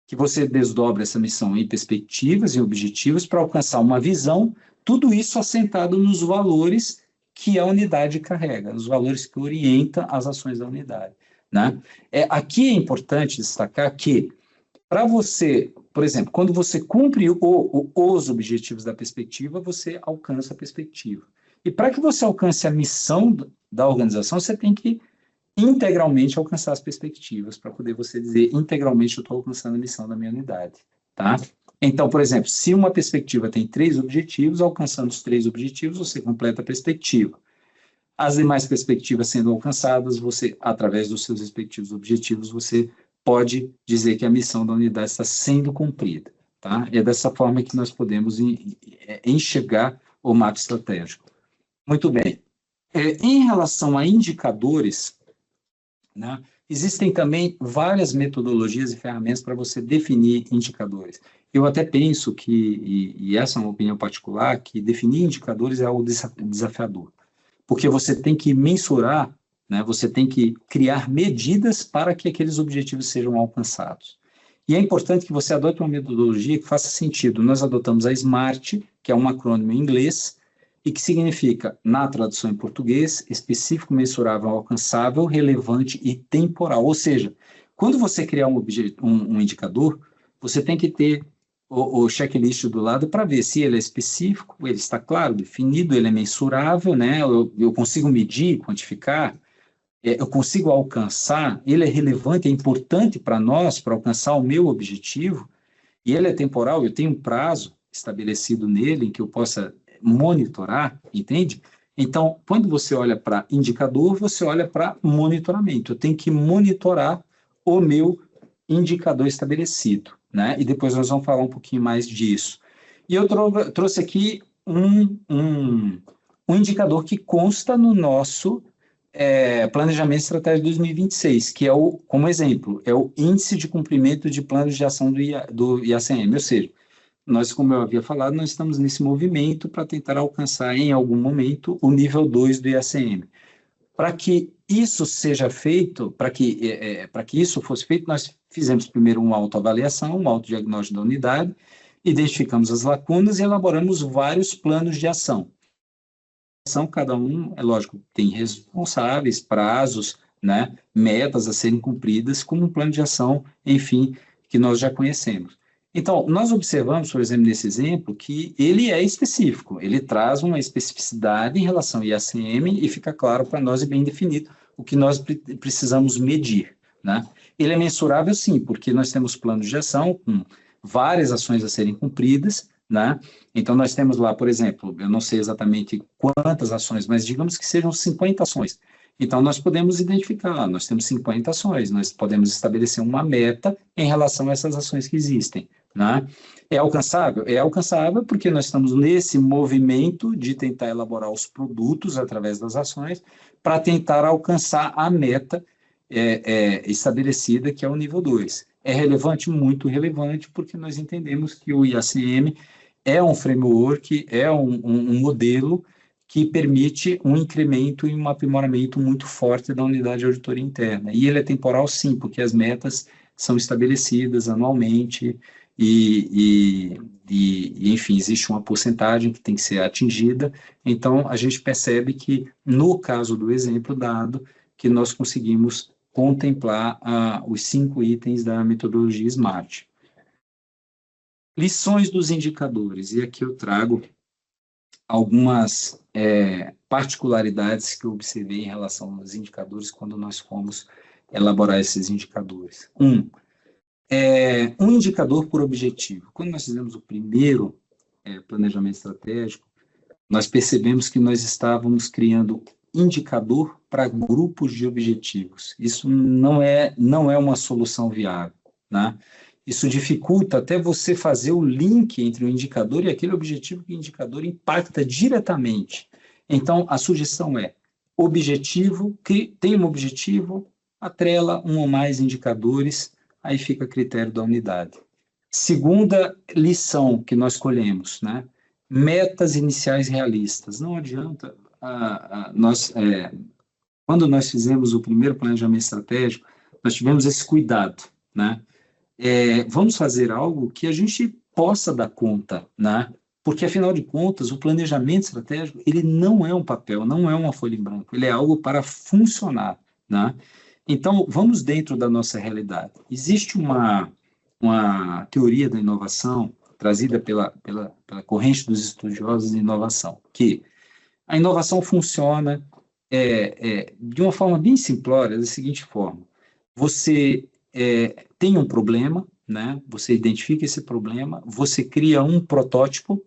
que você desdobra essa missão em perspectivas e objetivos para alcançar uma visão, tudo isso assentado nos valores que a unidade carrega, os valores que orientam as ações da unidade, né? Aqui é importante destacar que, para você, por exemplo, quando você cumpre os objetivos da perspectiva, você alcança a perspectiva. E para que você alcance a missão da organização, você tem que integralmente alcançar as perspectivas, para poder você dizer, integralmente eu estou alcançando a missão da minha unidade, tá? Então, por exemplo, se uma perspectiva tem 3 objetivos, alcançando os 3 objetivos, você completa a perspectiva. As demais perspectivas sendo alcançadas, você, através dos seus respectivos objetivos, você pode dizer que a missão da unidade está sendo cumprida, tá? É dessa forma que nós podemos enxergar o mapa estratégico. Muito bem. Em relação a indicadores, né, existem também várias metodologias e ferramentas para você definir indicadores. Eu até penso que, e essa é uma opinião particular, que definir indicadores é algo desafiador, porque você tem que mensurar, né, você tem que criar medidas para que aqueles objetivos sejam alcançados. E é importante que você adote uma metodologia que faça sentido. Nós adotamos a SMART, que é um acrônimo em inglês, e que significa, na tradução em português, específico, mensurável, alcançável, relevante e temporal. Ou seja, quando você criar um indicador, você tem que ter o checklist do lado para ver se ele é específico, ele está claro, definido, ele é mensurável, né? Eu consigo medir, quantificar, eu consigo alcançar, ele é relevante, é importante para nós, para alcançar o meu objetivo, e ele é temporal, eu tenho um prazo estabelecido nele em que eu possa monitorar, entende? Então, quando você olha para indicador, você olha para monitoramento. Eu tenho que monitorar o meu indicador estabelecido, né? E depois nós vamos falar um pouquinho mais disso. E eu trouxe aqui um indicador que consta no nosso Planejamento Estratégico 2026, que é como exemplo, é o Índice de Cumprimento de Planos de Ação do IACM, ou seja, nós, como eu havia falado, nós estamos nesse movimento para tentar alcançar, em algum momento, o nível 2 do IACM. Para que isso seja feito, para que isso fosse feito, nós fizemos primeiro uma autoavaliação, um autodiagnóstico da unidade, identificamos as lacunas e elaboramos vários planos de ação. Cada um, é lógico, tem responsáveis, prazos, né, metas a serem cumpridas, como um plano de ação, enfim, que nós já conhecemos. Então, nós observamos, por exemplo, nesse exemplo, que ele é específico, ele traz uma especificidade em relação ao IACM e fica claro para nós e bem definido o que nós precisamos medir, né? Ele é mensurável, sim, porque nós temos planos de ação com várias ações a serem cumpridas, né? Então, nós temos lá, por exemplo, eu não sei exatamente quantas ações, mas digamos que sejam 50 ações. Então, nós podemos identificar, nós temos 50 ações, nós podemos estabelecer uma meta em relação a essas ações que existem, né? É alcançável? É alcançável porque nós estamos nesse movimento de tentar elaborar os produtos através das ações para tentar alcançar a meta estabelecida, que é o nível 2. É relevante? Muito relevante, porque nós entendemos que o IACM é um framework, é um modelo que permite um incremento e um aprimoramento muito forte da unidade de auditoria interna. E ele é temporal, sim, porque as metas são estabelecidas anualmente enfim, existe uma porcentagem que tem que ser atingida. Então, a gente percebe que, no caso do exemplo dado, que nós conseguimos contemplar os 5 itens da metodologia SMART. Lições dos indicadores, e aqui eu trago algumas particularidades que eu observei em relação aos indicadores quando nós fomos elaborar esses indicadores. Um indicador por objetivo. Quando nós fizemos o primeiro planejamento estratégico, nós percebemos que nós estávamos criando indicador para grupos de objetivos. Isso não é uma solução viável, né? Isso dificulta até você fazer o link entre o indicador e aquele objetivo que o indicador impacta diretamente. Então, a sugestão é objetivo, que tem um objetivo, atrela um ou mais indicadores, aí fica a critério da unidade. Segunda lição que nós colhemos, né? Metas iniciais realistas. Não adianta, quando nós fizemos o primeiro planejamento estratégico, nós tivemos esse cuidado, né? Vamos fazer algo que a gente possa dar conta, né? Porque, afinal de contas, o planejamento estratégico, ele não é um papel, não é uma folha em branco, ele é algo para funcionar, né? Então, vamos dentro da nossa realidade. Existe uma teoria da inovação trazida pela corrente dos estudiosos de inovação, que a inovação funciona de uma forma bem simplória, da seguinte forma: você tem um problema, né? Você identifica esse problema, você cria um protótipo,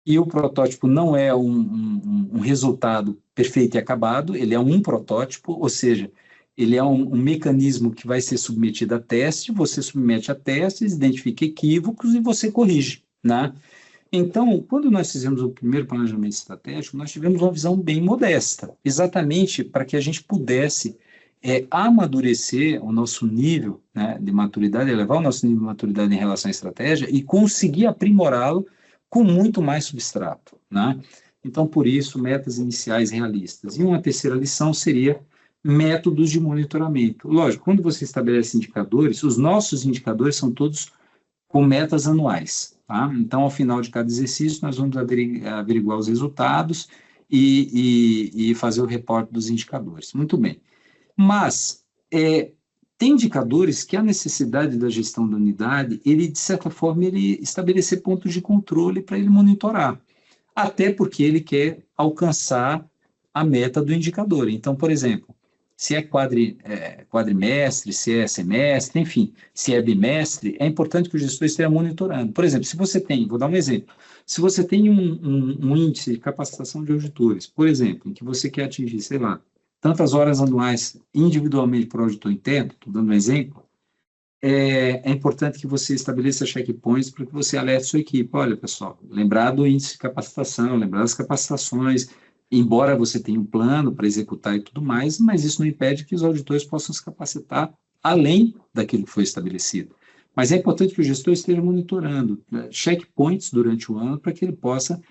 e o protótipo não é um resultado perfeito e acabado, ele é um protótipo, ou seja, ele é um mecanismo que vai ser submetido a teste, você submete a testes, identifica equívocos e você corrige, né? Então, quando nós fizemos o primeiro planejamento estratégico, nós tivemos uma visão bem modesta, exatamente para que a gente pudesse amadurecer o nosso nível, né, de maturidade, elevar o nosso nível de maturidade em relação à estratégia e conseguir aprimorá-lo com muito mais substrato, né? Então, por isso, metas iniciais realistas. E uma terceira lição seria métodos de monitoramento. Lógico, quando você estabelece indicadores, os nossos indicadores são todos com metas anuais, tá? Então, ao final de cada exercício, nós vamos averiguar os resultados e fazer o reporte dos indicadores. Muito bem. Mas tem indicadores que a necessidade da gestão da unidade, ele, de certa forma, ele estabelecer pontos de controle para ele monitorar, até porque ele quer alcançar a meta do indicador. Então, por exemplo, se é quadrimestre, se é semestre, enfim, se é bimestre, é importante que o gestor esteja monitorando. Por exemplo, se você tem, vou dar um exemplo, se você tem um índice de capacitação de auditores, por exemplo, em que você quer atingir, sei lá, tantas horas anuais individualmente para o auditor interno, estou dando um exemplo, é importante que você estabeleça checkpoints para que você alerte sua equipe. Olha, pessoal, lembrar do índice de capacitação, lembrar das capacitações, embora você tenha um plano para executar e tudo mais, mas isso não impede que os auditores possam se capacitar além daquilo que foi estabelecido. Mas é importante que o gestor esteja monitorando checkpoints durante o ano para que ele possa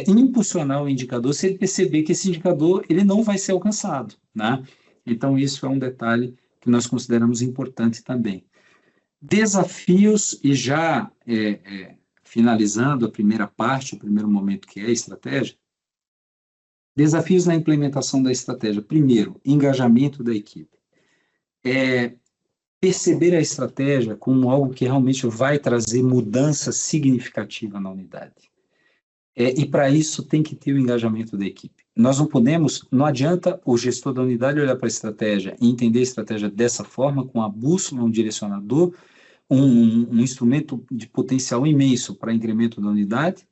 impulsionar o indicador se ele perceber que esse indicador ele não vai ser alcançado, né? Então, isso é um detalhe que nós consideramos importante também. Desafios, e já finalizando a primeira parte, o primeiro momento que é a estratégia, desafios na implementação da estratégia. Primeiro, engajamento da equipe. Perceber a estratégia como algo que realmente vai trazer mudança significativa na unidade. E para isso tem que ter o engajamento da equipe. Nós não adianta o gestor da unidade olhar para a estratégia e entender a estratégia dessa forma, com a bússola, um direcionador, um instrumento de potencial imenso para incremento da unidade,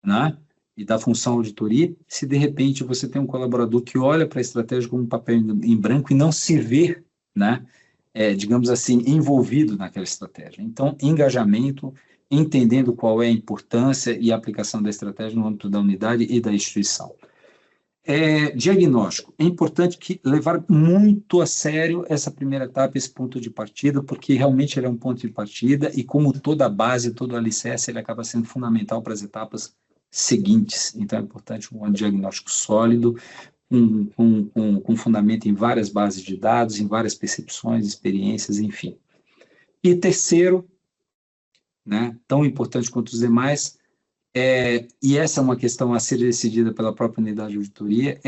né, e da função auditoria, se de repente você tem um colaborador que olha para a estratégia como um papel em branco e não se vê, né, digamos assim, envolvido naquela estratégia. Então, engajamento, entendendo qual é a importância e a aplicação da estratégia no âmbito da unidade e da instituição. Diagnóstico. É importante levar muito a sério essa primeira etapa, esse ponto de partida, porque realmente ele é um ponto de partida e, como toda a base, todo o alicerce, ele acaba sendo fundamental para as etapas seguintes. Então, é importante um diagnóstico sólido, com fundamento em várias bases de dados, em várias percepções, experiências, enfim. E terceiro, né, tão importante quanto os demais, e essa é uma questão a ser decidida pela própria unidade de auditoria,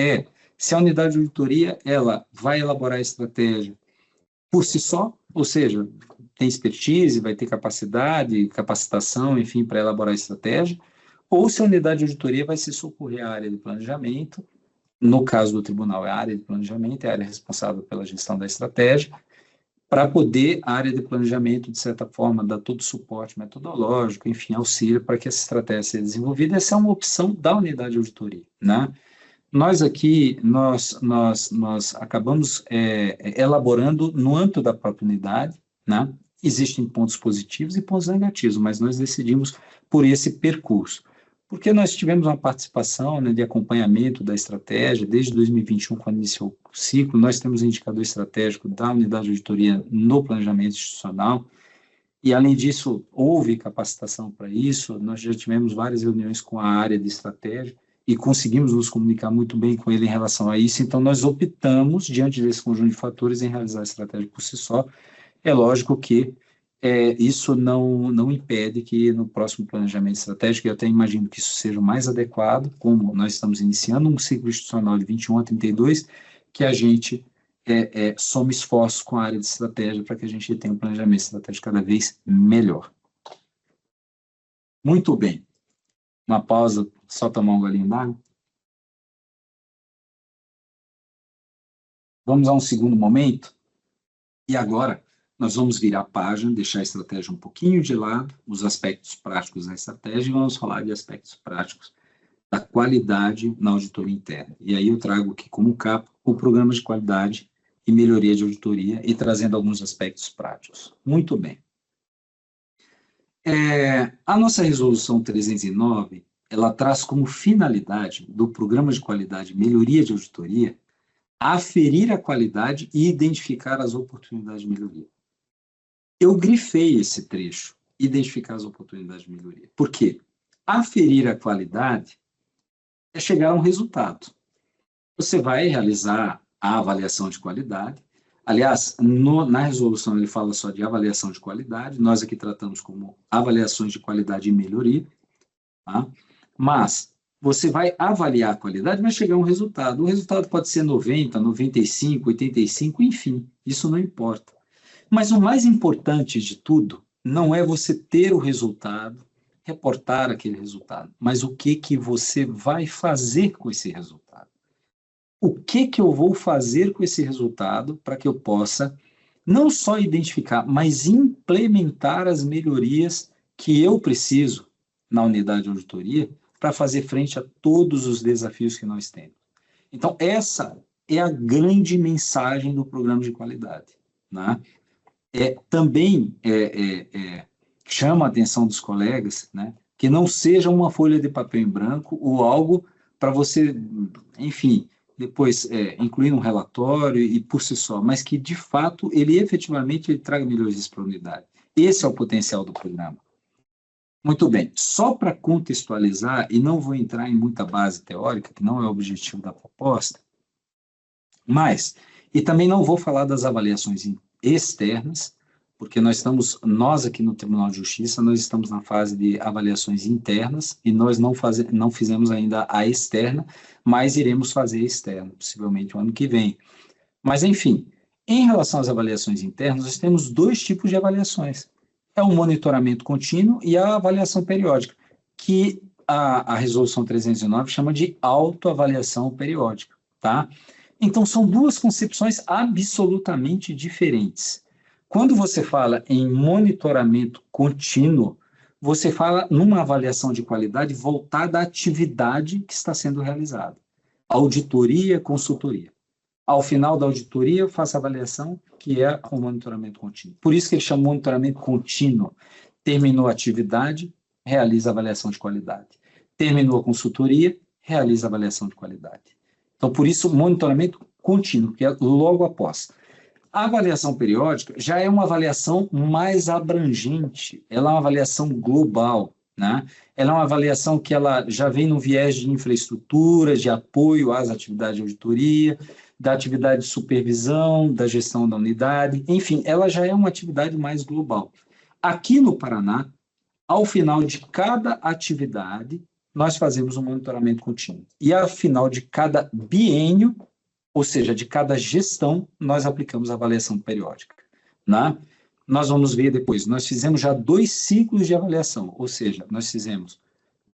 se a unidade de auditoria ela vai elaborar a estratégia por si só, ou seja, tem expertise, vai ter capacidade, capacitação, enfim, para elaborar estratégia, ou se a unidade de auditoria vai se socorrer à área de planejamento, no caso do tribunal é a área de planejamento, é a área responsável pela gestão da estratégia, para poder a área de planejamento, de certa forma, dar todo o suporte metodológico, enfim, auxílio para que essa estratégia seja desenvolvida. Essa é uma opção da unidade de auditoria, né? Nós aqui, nós acabamos elaborando no âmbito da própria unidade, né? Existem pontos positivos e pontos negativos, mas nós decidimos por esse percurso. Porque nós tivemos uma participação, né, de acompanhamento da estratégia, desde 2021, quando iniciou o ciclo, nós temos um indicador estratégico da unidade de auditoria no planejamento institucional, e, além disso, houve capacitação para isso, nós já tivemos várias reuniões com a área de estratégia, e conseguimos nos comunicar muito bem com ele em relação a isso, então nós optamos, diante desse conjunto de fatores, em realizar a estratégia por si só. É lógico que isso não impede que no próximo planejamento estratégico, eu até imagino que isso seja o mais adequado, como nós estamos iniciando um ciclo institucional de 21 a 32, que a gente soma esforços com a área de estratégia para que a gente tenha um planejamento estratégico cada vez melhor. Muito bem. Uma pausa, só tomar um golinho d'água. Vamos a um segundo momento. E agora, nós vamos virar a página, deixar a estratégia um pouquinho de lado, os aspectos práticos da estratégia, e vamos falar de aspectos práticos da qualidade na auditoria interna. E aí eu trago aqui como capa o programa de qualidade e melhoria de auditoria, e trazendo alguns aspectos práticos. Muito bem. A nossa resolução 309, ela traz como finalidade do programa de qualidade e melhoria de auditoria aferir a qualidade e identificar as oportunidades de melhoria. Eu grifei esse trecho, identificar as oportunidades de melhoria. Por quê? Aferir a qualidade é chegar a um resultado. Você vai realizar a avaliação de qualidade. Aliás, na resolução ele fala só de avaliação de qualidade, nós aqui tratamos como avaliações de qualidade e melhoria, tá? Mas você vai avaliar a qualidade, vai chegar a um resultado. O resultado pode ser 90, 95, 85, enfim, isso não importa. Mas o mais importante de tudo não é você ter o resultado, reportar aquele resultado, mas o que você vai fazer com esse resultado. O que eu vou fazer com esse resultado para que eu possa não só identificar, mas implementar as melhorias que eu preciso na unidade de auditoria para fazer frente a todos os desafios que nós temos. Então, essa é a grande mensagem do programa de qualidade, né? Também chama a atenção dos colegas, né, que não seja uma folha de papel em branco ou algo para você, enfim, depois incluir um relatório e por si só, mas que, de fato, ele efetivamente traga melhorias para a unidade. Esse é o potencial do programa. Muito bem, só para contextualizar, e não vou entrar em muita base teórica, que não é o objetivo da proposta, mas, e também não vou falar das avaliações externas, porque nós aqui no Tribunal de Justiça, nós estamos na fase de avaliações internas, e nós não fizemos ainda a externa, mas iremos fazer a externa, possivelmente o ano que vem. Mas, enfim, em relação às avaliações internas, nós temos dois tipos de avaliações. É o monitoramento contínuo e a avaliação periódica, que a Resolução 309 chama de autoavaliação periódica, tá? Então, são duas concepções absolutamente diferentes. Quando você fala em monitoramento contínuo, você fala numa avaliação de qualidade voltada à atividade que está sendo realizada. Auditoria, consultoria. Ao final da auditoria, eu faço a avaliação, que é o monitoramento contínuo. Por isso que ele chama monitoramento contínuo. Terminou a atividade, realiza a avaliação de qualidade. Terminou a consultoria, realiza a avaliação de qualidade. Então, por isso, monitoramento contínuo, que é logo após. A avaliação periódica já é uma avaliação mais abrangente, ela é uma avaliação global, né? Ela é uma avaliação que ela já vem no viés de infraestrutura, de apoio às atividades de auditoria, da atividade de supervisão, da gestão da unidade, enfim, ela já é uma atividade mais global. Aqui no Paraná, ao final de cada atividade, nós fazemos um monitoramento contínuo. E ao final de cada biênio, ou seja, de cada gestão, nós aplicamos a avaliação periódica. né? Nós vamos ver depois, nós fizemos já 2 ciclos de avaliação, ou seja, nós fizemos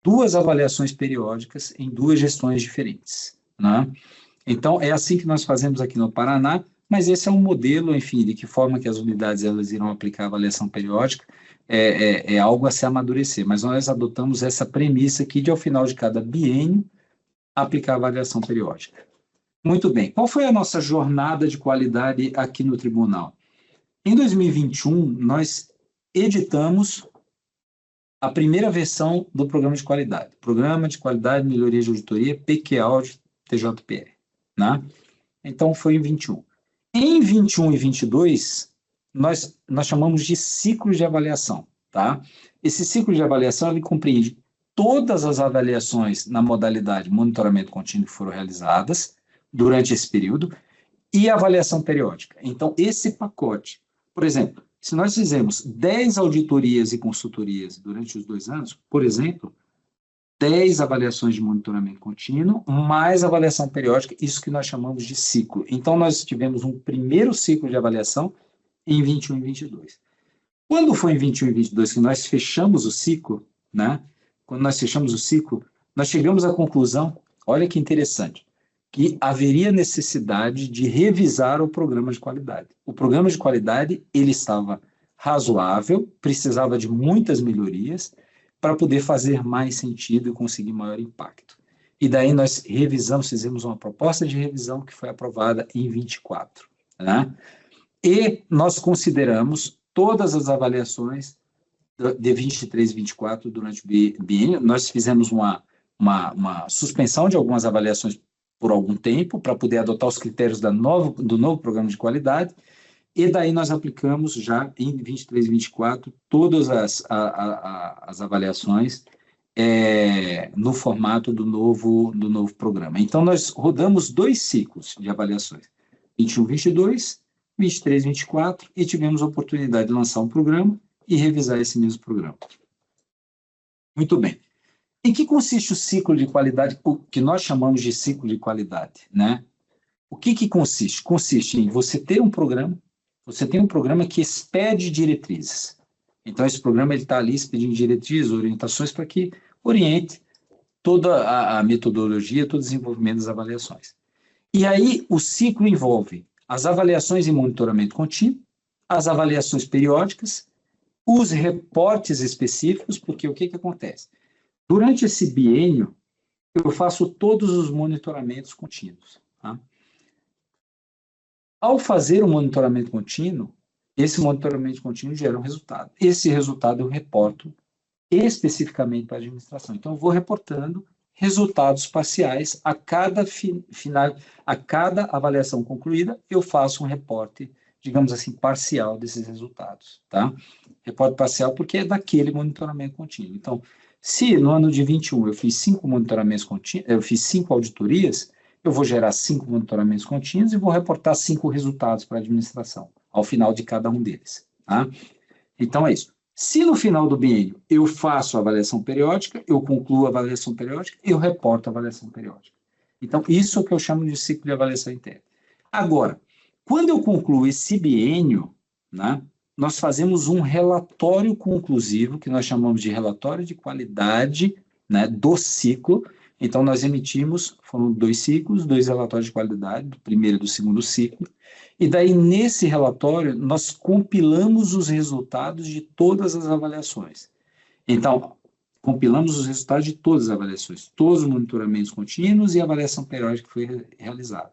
2 avaliações periódicas em 2 gestões diferentes, né? Então, é assim que nós fazemos aqui no Paraná, mas esse é um modelo, enfim, de que forma que as unidades elas irão aplicar a avaliação periódica, é algo a se amadurecer, mas nós adotamos essa premissa aqui de, ao final de cada biênio, aplicar a avaliação periódica. Muito bem, qual foi a nossa jornada de qualidade aqui no tribunal? Em 2021, nós editamos a primeira versão do Programa de Qualidade, Programa de Qualidade e Melhoria de Auditoria, PQAud TJPR, né? Então, foi em 21. Em 21 e 22, nós chamamos de ciclo de avaliação, tá? Esse ciclo de avaliação, ele compreende todas as avaliações na modalidade monitoramento contínuo que foram realizadas durante esse período e avaliação periódica. Então, esse pacote, por exemplo, se nós fizermos 10 auditorias e consultorias durante os 2 anos, por exemplo, 10 avaliações de monitoramento contínuo, mais avaliação periódica, isso que nós chamamos de ciclo. Então, nós tivemos um primeiro ciclo de avaliação em 21 e 22. Quando foi em 21 e 22 que nós fechamos o ciclo, né? Quando nós fechamos o ciclo, nós chegamos à conclusão, olha que interessante, que haveria necessidade de revisar o programa de qualidade. O programa de qualidade, ele estava razoável, precisava de muitas melhorias, para poder fazer mais sentido e conseguir maior impacto. E daí nós revisamos, fizemos uma proposta de revisão que foi aprovada em 24, né? E nós consideramos todas as avaliações de 23 e 24 durante o biênio. Nós fizemos uma suspensão de algumas avaliações por algum tempo, para poder adotar os critérios do novo programa de qualidade, e daí nós aplicamos já em 23 e 24 todas as avaliações no formato do novo programa. Então, nós rodamos 2 ciclos de avaliações, 21 e 22, 23 e 24, e tivemos a oportunidade de lançar um programa e revisar esse mesmo programa. Muito bem. Em que consiste o ciclo de qualidade, o que nós chamamos de ciclo de qualidade, né? O que consiste? Consiste em você ter um programa, você tem um programa que expede diretrizes. Então, esse programa está ali expedindo diretrizes, orientações para que oriente toda a metodologia, todo o desenvolvimento das avaliações. E aí, o ciclo envolve as avaliações em monitoramento contínuo, as avaliações periódicas, os reportes específicos, porque o que acontece? Durante esse biênio, eu faço todos os monitoramentos contínuos, tá? Ao fazer o monitoramento contínuo, esse monitoramento contínuo gera um resultado. Esse resultado eu reporto especificamente para a administração. Então, eu vou reportando resultados parciais a cada avaliação concluída, eu faço um reporte, digamos assim, parcial desses resultados, tá? Reporte parcial porque é daquele monitoramento contínuo. Então, se no ano de 21 eu fiz 5 monitoramentos contínuos, eu fiz 5 auditorias, eu vou gerar 5 monitoramentos contínuos e vou reportar 5 resultados para a administração, ao final de cada um deles, tá? Então, é isso. Se no final do biênio eu faço a avaliação periódica, eu concluo a avaliação periódica, eu reporto a avaliação periódica. Então, isso é o que eu chamo de ciclo de avaliação interna. Agora, quando eu concluo esse biênio, né, nós fazemos um relatório conclusivo, que nós chamamos de relatório de qualidade, né, do ciclo. Então, nós emitimos, foram 2 ciclos, 2 relatórios de qualidade, do primeiro e do segundo ciclo, e daí, nesse relatório, nós compilamos os resultados de todas as avaliações. Então, compilamos os resultados de todas as avaliações, todos os monitoramentos contínuos e a avaliação periódica que foi realizada.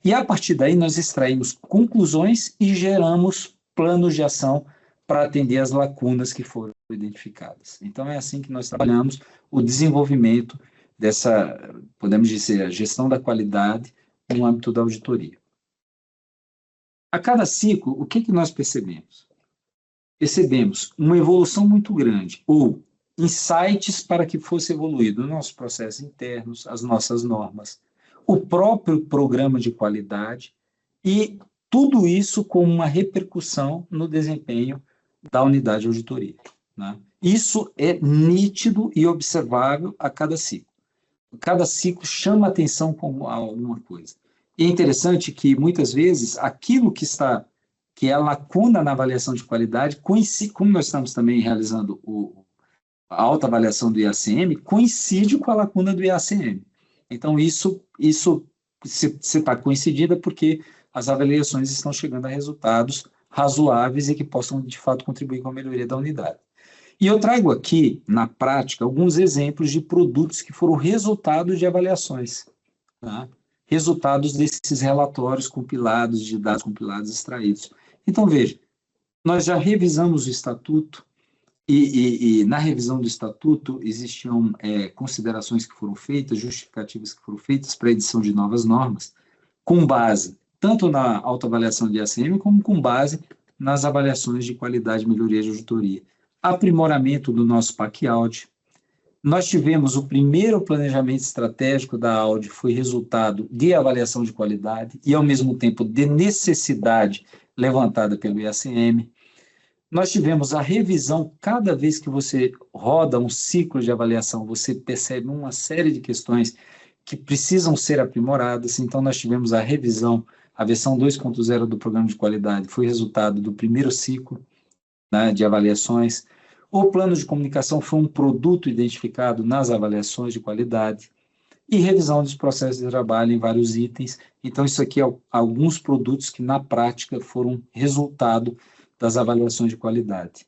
E, a partir daí, nós extraímos conclusões e geramos planos de ação para atender as lacunas que foram identificadas. Então, é assim que nós trabalhamos o desenvolvimento dessa, podemos dizer, a gestão da qualidade no âmbito da auditoria. A cada ciclo, o que nós percebemos? Percebemos uma evolução muito grande, ou insights para que fosse evoluído os nossos processos internos, as nossas normas, o próprio programa de qualidade, e tudo isso com uma repercussão no desempenho da unidade de auditoria, né? Isso é nítido e observável a cada ciclo. Cada ciclo chama atenção com alguma coisa. E é interessante que, muitas vezes, aquilo que está que é a lacuna na avaliação de qualidade, como nós estamos também realizando a autoavaliação do IACM, coincide com a lacuna do IACM. Então, isso se está coincidida porque as avaliações estão chegando a resultados razoáveis e que possam, de fato, contribuir com a melhoria da unidade. E eu trago aqui, na prática, alguns exemplos de produtos que foram resultados de avaliações, tá? Resultados desses relatórios compilados, de dados compilados, extraídos. Então, veja, nós já revisamos o Estatuto, e na revisão do Estatuto existiam considerações que foram feitas, justificativas que foram feitas para a edição de novas normas, com base tanto na autoavaliação de IACM, como com base nas avaliações de qualidade e melhoria de auditoria. Aprimoramento do nosso PAC-Audi. Nós tivemos o primeiro planejamento estratégico da Audi, foi resultado de avaliação de qualidade e, ao mesmo tempo, de necessidade levantada pelo IACM. Nós tivemos a revisão, cada vez que você roda um ciclo de avaliação, você percebe uma série de questões que precisam ser aprimoradas. Então, nós tivemos a revisão, a versão 2.0 do programa de qualidade, foi resultado do primeiro ciclo, né, de avaliações. O plano de comunicação foi um produto identificado nas avaliações de qualidade e revisão dos processos de trabalho em vários itens. Então, isso aqui é alguns produtos que, na prática, foram resultado das avaliações de qualidade.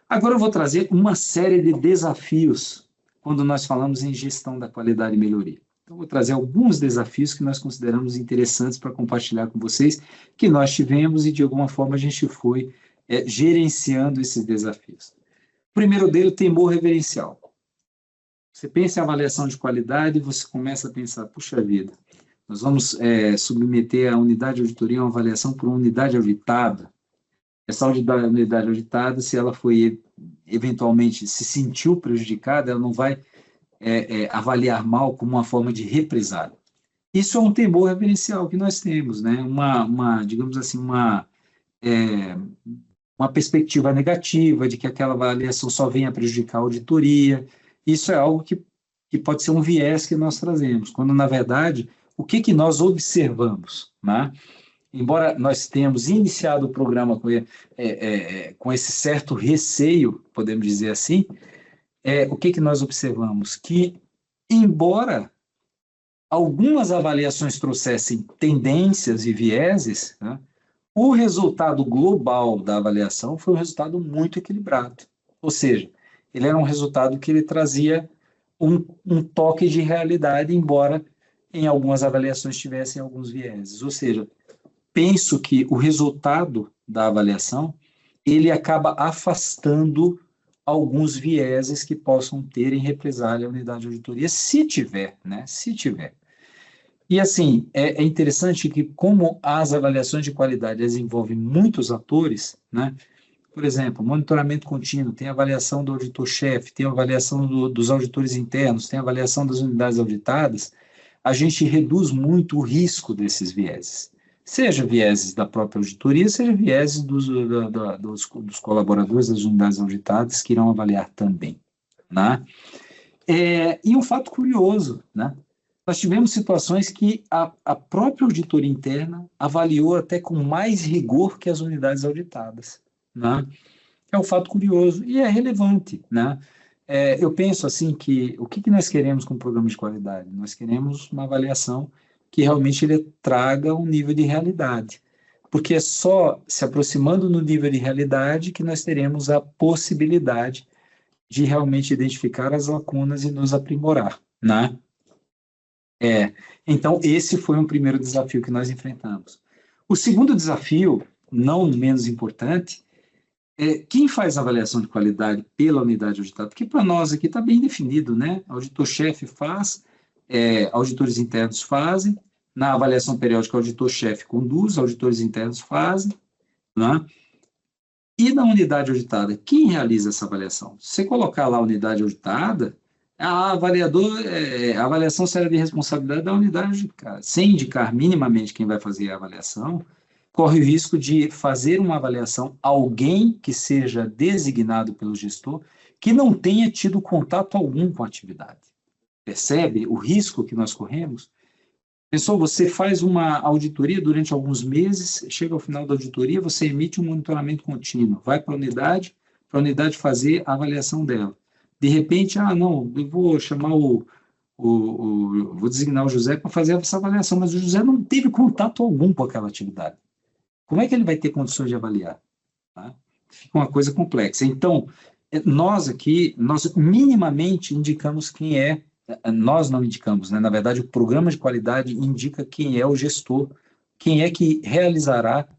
Agora eu vou trazer uma série de desafios quando nós falamos em gestão da qualidade e melhoria. Então, vou trazer alguns desafios que nós consideramos interessantes para compartilhar com vocês, que nós tivemos e, de alguma forma, a gente foi gerenciando esses desafios. O primeiro deles, temor reverencial. Você pensa em avaliação de qualidade e você começa a pensar, puxa vida, nós vamos submeter a unidade de auditoria a uma avaliação por uma unidade auditada. Essa unidade auditada, se ela foi, eventualmente, se sentiu prejudicada, ela não vai avaliar mal como uma forma de represália. Isso é um temor reverencial que nós temos, né? Digamos assim, uma perspectiva negativa de que aquela avaliação só venha prejudicar a auditoria. Isso é algo que pode ser um viés que nós trazemos, quando, na verdade, o que nós observamos, né? Embora nós tenhamos iniciado o programa com esse certo receio, podemos dizer assim, o que nós observamos? Que, embora algumas avaliações trouxessem tendências e vieses, né, o resultado global da avaliação foi um resultado muito equilibrado. Ou seja, ele era um resultado que ele trazia um toque de realidade, embora em algumas avaliações tivessem alguns vieses. Ou seja, penso que o resultado da avaliação, ele acaba afastando alguns vieses que possam ter em represália a unidade de auditoria, se tiver, né? Se tiver. E, assim, é interessante que, como as avaliações de qualidade elas envolvem muitos atores, né? Por exemplo, monitoramento contínuo, tem a avaliação do auditor-chefe, tem a avaliação dos auditores internos, tem a avaliação das unidades auditadas, a gente reduz muito o risco desses vieses. Seja vieses da própria auditoria, seja vieses dos colaboradores das unidades auditadas que irão avaliar também, né? E um fato curioso, né? Nós tivemos situações que a própria auditoria interna avaliou até com mais rigor que as unidades auditadas, né? É um fato curioso e é relevante, né? Eu penso assim que o que nós queremos com o programa de qualidade? Nós queremos uma avaliação que realmente ele traga um nível de realidade, porque é só se aproximando no nível de realidade que nós teremos a possibilidade de realmente identificar as lacunas e nos aprimorar, né? Então, esse foi um primeiro desafio que nós enfrentamos. O segundo desafio, não menos importante, quem faz a avaliação de qualidade pela unidade auditada, porque para nós aqui está bem definido, né? Auditor-chefe faz, auditores internos fazem, na avaliação periódica, o auditor-chefe conduz, auditores internos fazem, né? E na unidade auditada, quem realiza essa avaliação? Se você colocar lá a unidade auditada, a avaliação será de responsabilidade da unidade auditada. Sem indicar minimamente quem vai fazer a avaliação, corre o risco de fazer uma avaliação alguém que seja designado pelo gestor, que não tenha tido contato algum com a atividade. Percebe o risco que nós corremos? Pensou, você faz uma auditoria durante alguns meses, chega ao final da auditoria, você emite um monitoramento contínuo, vai para a unidade fazer a avaliação dela. De repente, não, eu vou chamar vou designar o José para fazer essa avaliação, mas o José não teve contato algum com aquela atividade. Como é que ele vai ter condições de avaliar? Tá? Fica uma coisa complexa. Então, nós aqui, nós minimamente indicamos quem é, nós não indicamos, né? Na verdade, o programa de qualidade indica quem é o gestor, quem é que realizará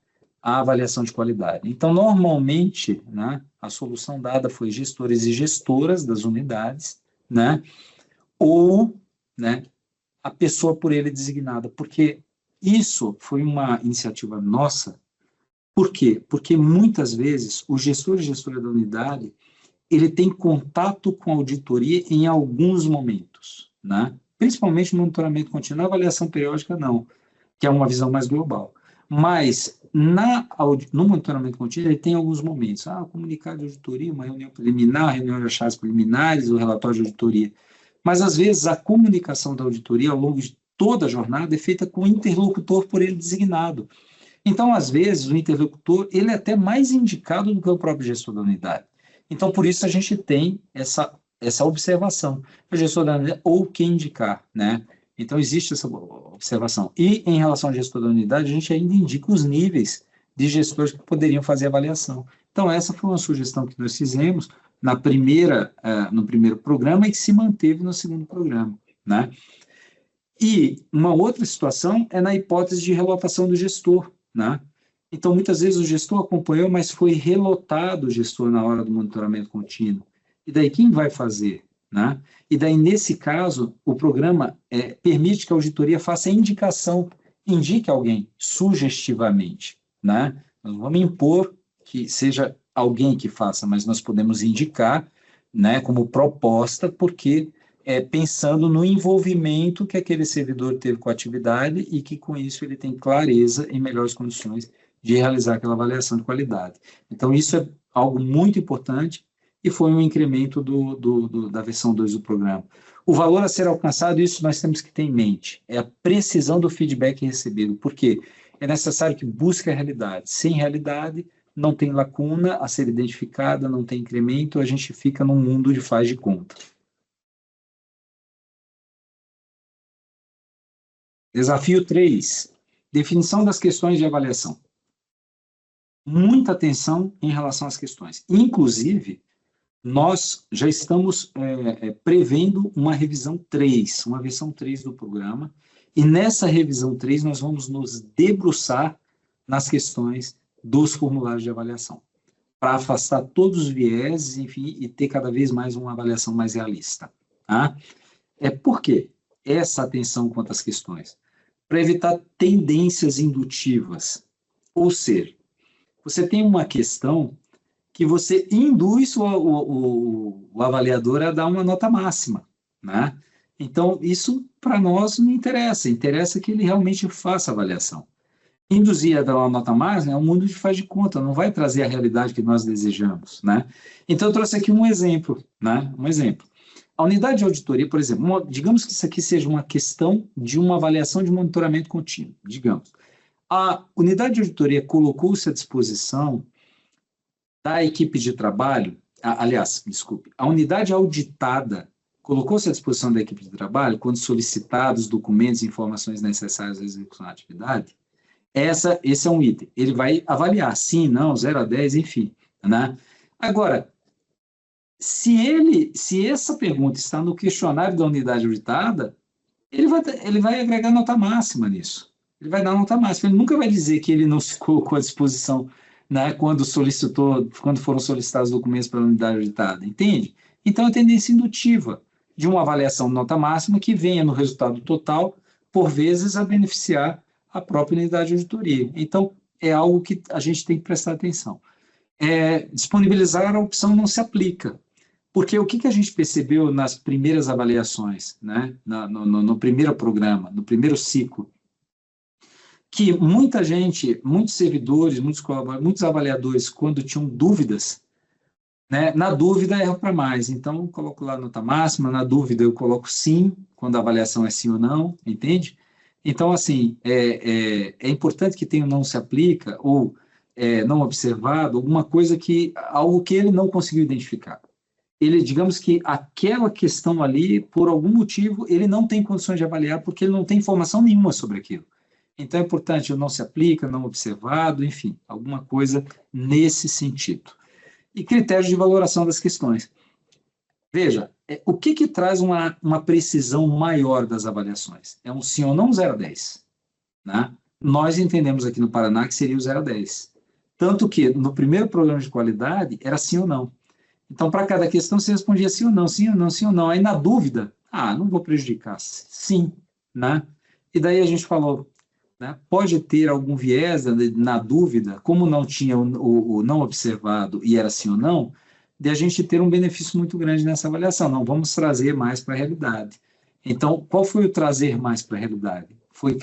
a avaliação de qualidade. Então, normalmente, né, a solução dada foi gestores e gestoras das unidades, né, ou, né, a pessoa por ele designada, porque isso foi uma iniciativa nossa. Por quê? Porque muitas vezes o gestor e gestora da unidade ele tem contato com a auditoria em alguns momentos, né? Principalmente no monitoramento contínuo, na avaliação periódica não, que é uma visão mais global. Mas no monitoramento contínuo ele tem alguns momentos, comunicado de auditoria, uma reunião preliminar, reunião de achados preliminares, o relatório de auditoria. Mas às vezes a comunicação da auditoria ao longo de toda a jornada é feita com o interlocutor por ele designado. Então, às vezes, o interlocutor ele é até mais indicado do que o próprio gestor da unidade. Então, por isso a gente tem essa observação. O gestor da unidade, ou quem indicar, né? Então, existe essa observação. E, em relação ao gestor da unidade, a gente ainda indica os níveis de gestores que poderiam fazer a avaliação. Então, essa foi uma sugestão que nós fizemos no primeiro programa e que se manteve no segundo programa, né? E uma outra situação é na hipótese de relotação do gestor, né? Então, muitas vezes o gestor acompanhou, mas foi relotado o gestor na hora do monitoramento contínuo. E daí quem vai fazer, né? E daí, nesse caso, o programa permite que a auditoria faça a indicação, indique alguém sugestivamente, né? Nós não vamos impor que seja alguém que faça, mas nós podemos indicar, né, como proposta, porque pensando no envolvimento que aquele servidor teve com a atividade e que, com isso, ele tem clareza em melhores condições de realizar aquela avaliação de qualidade. Então, isso é algo muito importante e foi um incremento da versão 2 do programa. O valor a ser alcançado, isso nós temos que ter em mente, é a precisão do feedback recebido, porque é necessário que busque a realidade. Sem realidade, não tem lacuna a ser identificada, não tem incremento, a gente fica num mundo de faz de conta. Desafio 3, definição das questões de avaliação. Muita atenção em relação às questões. Inclusive, nós já estamos prevendo uma revisão 3, uma versão 3 do programa, e nessa revisão 3 nós vamos nos debruçar nas questões dos formulários de avaliação, para afastar todos os vieses, enfim, e ter cada vez mais uma avaliação mais realista. Tá? Por quê? Essa atenção quanto às questões? Para evitar tendências indutivas. Ou seja, você tem uma questão que você induz o avaliador a dar uma nota máxima, né? Então, isso para nós não interessa, interessa que ele realmente faça a avaliação. Induzir a dar uma nota máxima é um mundo de faz de conta, não vai trazer a realidade que nós desejamos, né? Então, eu trouxe aqui um exemplo, né? Um exemplo. A unidade de auditoria, por exemplo, digamos que isso aqui seja uma questão de uma avaliação de monitoramento contínuo, digamos. A unidade de auditoria colocou-se à disposição da equipe de trabalho, a unidade auditada colocou-se à disposição da equipe de trabalho quando solicitados documentos e informações necessárias à execução da atividade. Esse é um item. Ele vai avaliar, sim, não, 0 a 10, enfim, né? Agora, se essa pergunta está no questionário da unidade auditada, ele vai agregar nota máxima nisso. Ele vai dar nota máxima. Ele nunca vai dizer que ele não se colocou à disposição, né, quando foram solicitados documentos para a unidade auditada. Entende? Então, é tendência indutiva de uma avaliação de nota máxima que venha no resultado total, por vezes, a beneficiar a própria unidade de auditoria. Então, é algo que a gente tem que prestar atenção. Disponibilizar a opção não se aplica. Porque o que a gente percebeu nas primeiras avaliações, né, no primeiro programa, no primeiro ciclo, que muita gente, muitos servidores, muitos avaliadores, quando tinham dúvidas, né, na dúvida erro para mais. Então, eu coloco lá a nota máxima, na dúvida eu coloco sim, quando a avaliação é sim ou não, entende? Então, assim, é importante que tenha o não se aplica ou não observado, algo que ele não conseguiu identificar. Ele, digamos que aquela questão ali, por algum motivo, ele não tem condições de avaliar porque ele não tem informação nenhuma sobre aquilo. Então, é importante o não se aplica, não observado, enfim, alguma coisa nesse sentido. E critérios de valoração das questões. Veja, o que traz uma precisão maior das avaliações? É um sim ou não 0 a 10. Né? Nós entendemos aqui no Paraná que seria o 0 a 10. Tanto que no primeiro programa de qualidade era sim ou não. Então, para cada questão, você respondia sim ou não, sim ou não, sim ou não. Aí, na dúvida, não vou prejudicar, sim. Né? E daí a gente falou, né, pode ter algum viés na dúvida, como não tinha o não observado e era sim ou não, de a gente ter um benefício muito grande nessa avaliação. Não, vamos trazer mais para a realidade. Então, qual foi o trazer mais para a realidade? Foi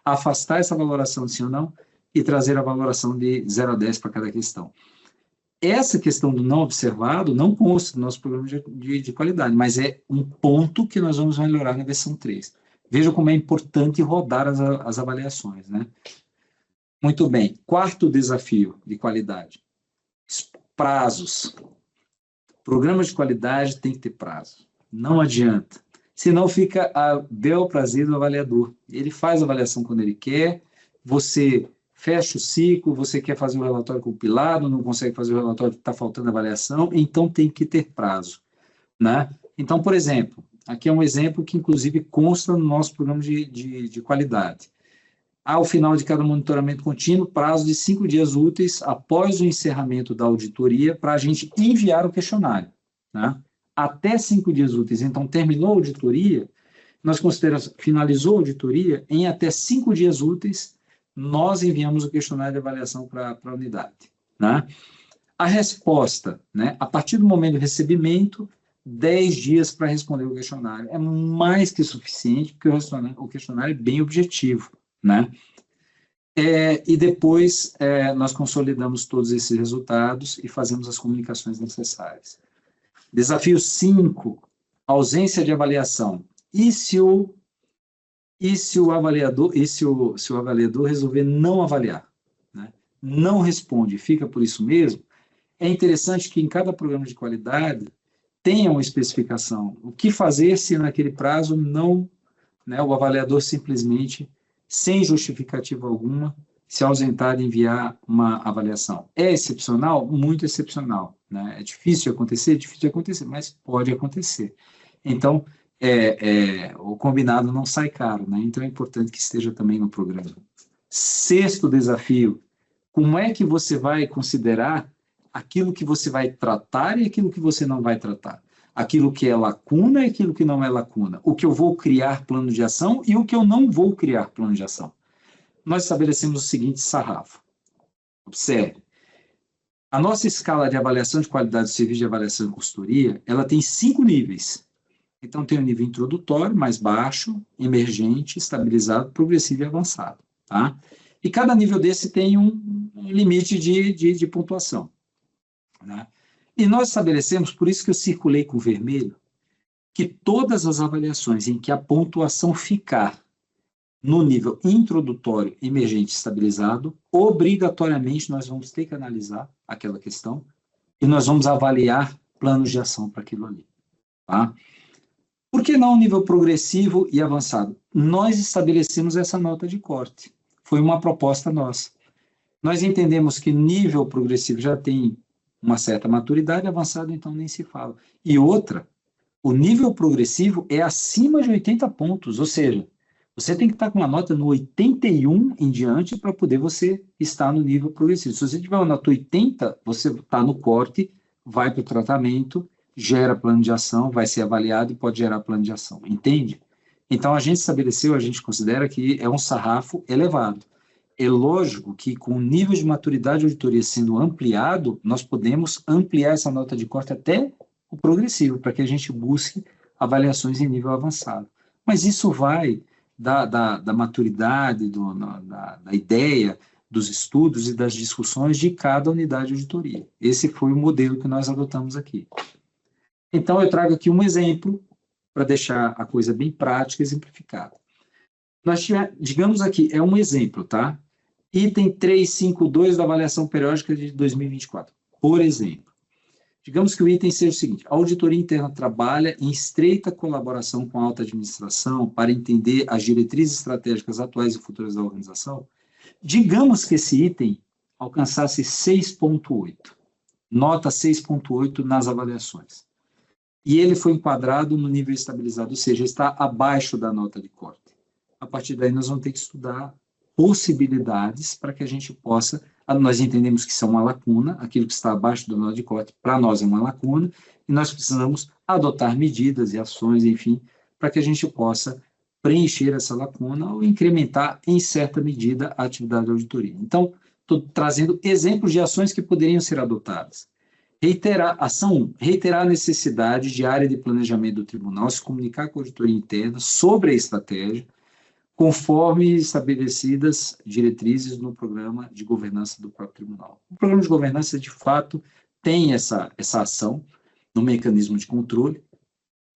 afastar essa valoração de sim ou não e trazer a valoração de 0 a 10 para cada questão. Essa questão do não observado não consta do nosso programa de qualidade, mas é um ponto que nós vamos melhorar na versão 3. Veja como é importante rodar as avaliações, né? Muito bem. Quarto desafio de qualidade. Prazos. Programa de qualidade tem que ter prazo. Não adianta. Senão fica a bel prazer do avaliador. Ele faz a avaliação quando ele quer, você fecha o ciclo, você quer fazer o relatório compilado, não consegue fazer o relatório, está faltando avaliação, então tem que ter prazo. Né? Então, por exemplo, aqui é um exemplo que, inclusive, consta no nosso programa de qualidade. Ao final de cada monitoramento contínuo, prazo de 5 dias úteis após o encerramento da auditoria para a gente enviar o questionário. Né? Até 5 dias úteis. Então, terminou a auditoria, nós consideramos, finalizou a auditoria, em até 5 dias úteis, nós enviamos o questionário de avaliação para a unidade. Né? A resposta, né, a partir do momento do recebimento, 10 dias para responder o questionário. É mais que suficiente, porque o questionário é bem objetivo. Né? E depois nós consolidamos todos esses resultados e fazemos as comunicações necessárias. Desafio 5, ausência de avaliação. E se o avaliador resolver não avaliar, né? Não responde, fica por isso mesmo, é interessante que em cada programa de qualidade tenha uma especificação. O que fazer se naquele prazo não, né, o avaliador simplesmente, sem justificativa alguma, se ausentar de enviar uma avaliação. É excepcional? Muito excepcional. Né? É difícil de acontecer, mas pode acontecer. Então, o combinado não sai caro, né? Então é importante que esteja também no programa. Sexto desafio, como é que você vai considerar aquilo que você vai tratar e aquilo que você não vai tratar? Aquilo que é lacuna e aquilo que não é lacuna. O que eu vou criar plano de ação e o que eu não vou criar plano de ação. Nós estabelecemos o seguinte sarrafo. Observe. A nossa escala de avaliação de qualidade do serviço de avaliação e consultoria, ela tem 5 níveis. Então, tem o nível introdutório, mais baixo, emergente, estabilizado, progressivo e avançado. Tá? E cada nível desse tem um limite de pontuação. Né? E nós estabelecemos, por isso que eu circulei com vermelho, que todas as avaliações em que a pontuação ficar no nível introdutório, emergente, estabilizado, obrigatoriamente nós vamos ter que analisar aquela questão e nós vamos avaliar planos de ação para aquilo ali. Tá? Por que não nível progressivo e avançado? Nós estabelecemos essa nota de corte. Foi uma proposta nossa. Nós entendemos que nível progressivo já tem uma certa maturidade, avançado então nem se fala. E outra, o nível progressivo é acima de 80 pontos, ou seja, você tem que estar com uma nota no 81 em diante para poder você estar no nível progressivo. Se você tiver uma nota 80, você está no corte, vai para o tratamento, gera plano de ação, vai ser avaliado e pode gerar plano de ação. Entende? Então, a gente considera que é um sarrafo elevado. É lógico que com o nível de maturidade de auditoria sendo ampliado, nós podemos ampliar essa nota de corte até o progressivo, para que a gente busque avaliações em nível avançado. Mas isso vai da maturidade, da ideia, dos estudos e das discussões de cada unidade de auditoria. Esse foi o modelo que nós adotamos aqui. Então, eu trago aqui um exemplo para deixar a coisa bem prática e exemplificada. Nós tivemos, digamos aqui, é um exemplo, tá? Item 352 da avaliação periódica de 2024. Por exemplo, digamos que o item seja o seguinte: a auditoria interna trabalha em estreita colaboração com a alta administração para entender as diretrizes estratégicas atuais e futuras da organização. Digamos que esse item alcançasse 6,8, nota 6,8 nas avaliações. E ele foi enquadrado no nível estabilizado, ou seja, está abaixo da nota de corte. A partir daí, nós vamos ter que estudar possibilidades para que a gente possa, nós entendemos que isso é uma lacuna, aquilo que está abaixo da nota de corte, para nós é uma lacuna, e nós precisamos adotar medidas e ações, enfim, para que a gente possa preencher essa lacuna ou incrementar, em certa medida, a atividade de auditoria. Então, estou trazendo exemplos de ações que poderiam ser adotadas. Ação 1, reiterar a necessidade de área de planejamento do tribunal se comunicar com a auditoria interna sobre a estratégia, conforme estabelecidas diretrizes no programa de governança do próprio tribunal. O programa de governança, de fato, tem essa ação no mecanismo de controle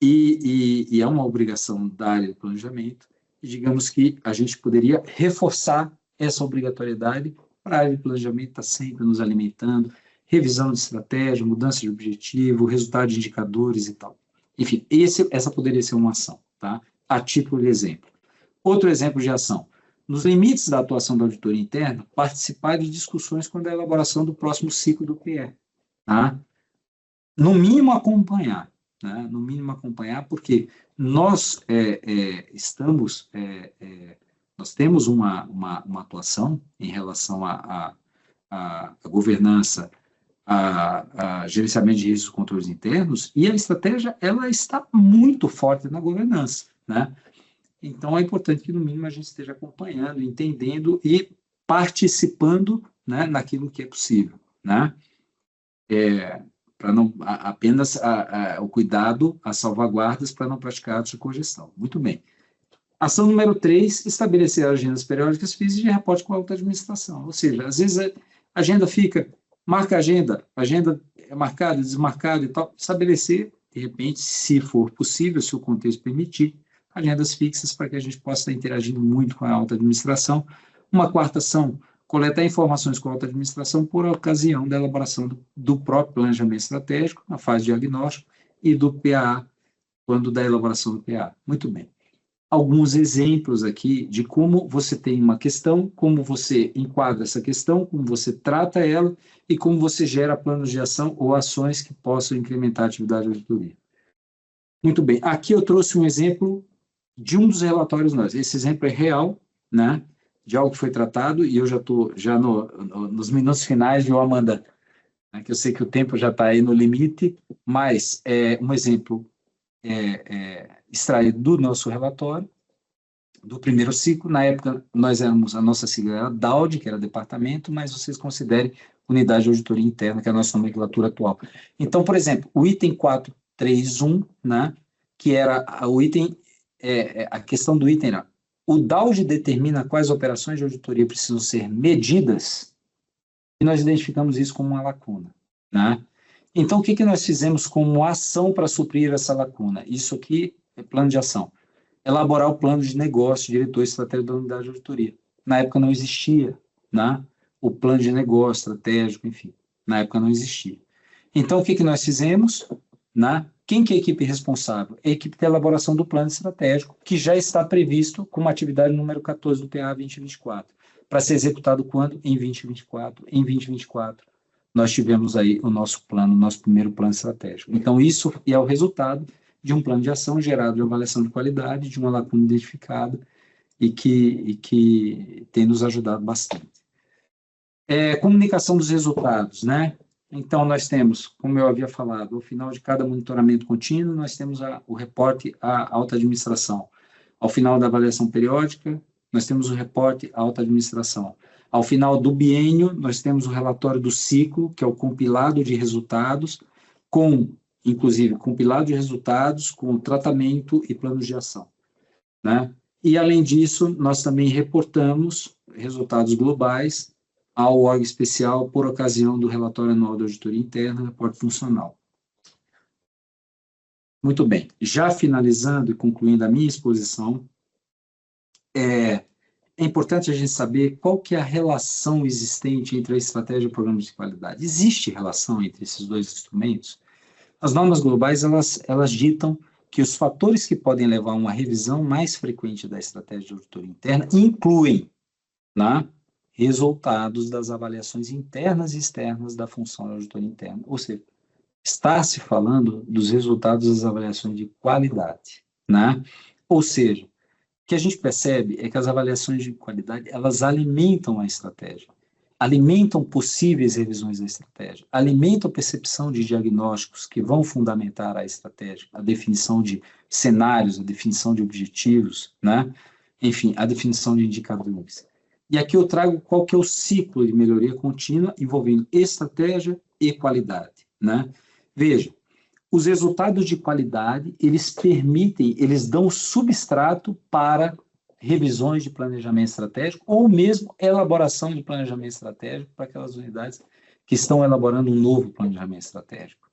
e é uma obrigação da área de planejamento, e digamos que a gente poderia reforçar essa obrigatoriedade para a área de planejamento estar sempre nos alimentando, revisão de estratégia, mudança de objetivo, resultado de indicadores e tal. Enfim, essa poderia ser uma ação, tá? A título de exemplo. Outro exemplo de ação: nos limites da atuação da auditoria interna, participar de discussões quando a elaboração do próximo ciclo do PE. Tá? No mínimo acompanhar, né? No mínimo acompanhar, porque nós nós temos uma atuação em relação à governança, a gerenciamento de riscos e controles internos, e a estratégia ela está muito forte na governança, né? Então, é importante que, no mínimo, a gente esteja acompanhando, entendendo e participando, né, naquilo que é possível, né? Para não apenas o cuidado, as salvaguardas para não praticar atos de cogestão. Muito bem. Ação número 3, estabelecer agendas periódicas físicas de reporte com a alta administração. Ou seja, às vezes a agenda fica, marca a agenda é marcada, desmarcada e tal, estabelecer, de repente, se for possível, se o contexto permitir, agendas fixas para que a gente possa estar interagindo muito com a alta administração. Uma quarta ação, coletar informações com a alta administração por ocasião da elaboração do próprio planejamento estratégico, na fase de diagnóstico, e do PAA, quando da elaboração do PAA. Muito bem. Alguns exemplos aqui de como você tem uma questão, como você enquadra essa questão, como você trata ela e como você gera planos de ação ou ações que possam incrementar a atividade de auditoria. Muito bem. Aqui eu trouxe um exemplo de um dos relatórios nossos. Esse exemplo é real, né, de algo que foi tratado, e eu já estou nos minutos finais, viu, Amanda? Que eu sei que o tempo já está aí no limite, mas é um exemplo extraído do nosso relatório, do primeiro ciclo. Na época, a nossa sigla era DAUD, que era departamento, mas vocês considerem unidade de auditoria interna, que é a nossa nomenclatura atual. Então, por exemplo, o item 431, né, que era o item, a questão do item era: o DAUD determina quais operações de auditoria precisam ser medidas, e nós identificamos isso como uma lacuna, né? Então, o que nós fizemos como ação para suprir essa lacuna? Isso aqui é plano de ação. Elaborar o plano de negócio, diretor estratégico da unidade de auditoria. Na época não existia, né? O plano de negócio estratégico, enfim, na época não existia. Então, o que nós fizemos? Né? Quem que é a equipe responsável? A equipe de elaboração do plano estratégico, que já está previsto como atividade número 14 do PA 2024, para ser executado quando? Em 2024. Em 2024, nós tivemos aí o nosso plano, nosso primeiro plano estratégico. Então, isso é o resultado de um plano de ação gerado de avaliação de qualidade, de uma lacuna identificada e que tem nos ajudado bastante. Comunicação dos resultados, né? Então, nós temos, como eu havia falado, ao final de cada monitoramento contínuo, nós temos o reporte à alta administração. Ao final da avaliação periódica, nós temos o reporte à alta administração. Ao final do biênio, nós temos o relatório do ciclo, que é o compilado de resultados, inclusive, compilado de resultados com tratamento e planos de ação, né? E, além disso, nós também reportamos resultados globais ao órgão especial por ocasião do relatório anual da auditoria interna, reporte funcional. Muito bem. Já finalizando e concluindo a minha exposição, é importante a gente saber qual que é a relação existente entre a estratégia e o programa de qualidade. Existe relação entre esses dois instrumentos? As normas globais, elas ditam que os fatores que podem levar a uma revisão mais frequente da estratégia de auditoria interna incluem, né, resultados das avaliações internas e externas da função de auditoria interna. Ou seja, está se falando dos resultados das avaliações de qualidade, né? Ou seja, o que a gente percebe é que as avaliações de qualidade, elas alimentam a estratégia, alimentam possíveis revisões da estratégia, alimentam a percepção de diagnósticos que vão fundamentar a estratégia, a definição de cenários, a definição de objetivos, né? Enfim, a definição de indicadores. E aqui eu trago qual que é o ciclo de melhoria contínua envolvendo estratégia e qualidade, né? Veja, os resultados de qualidade, eles dão substrato para revisões de planejamento estratégico ou mesmo elaboração de planejamento estratégico para aquelas unidades que estão elaborando um novo planejamento estratégico.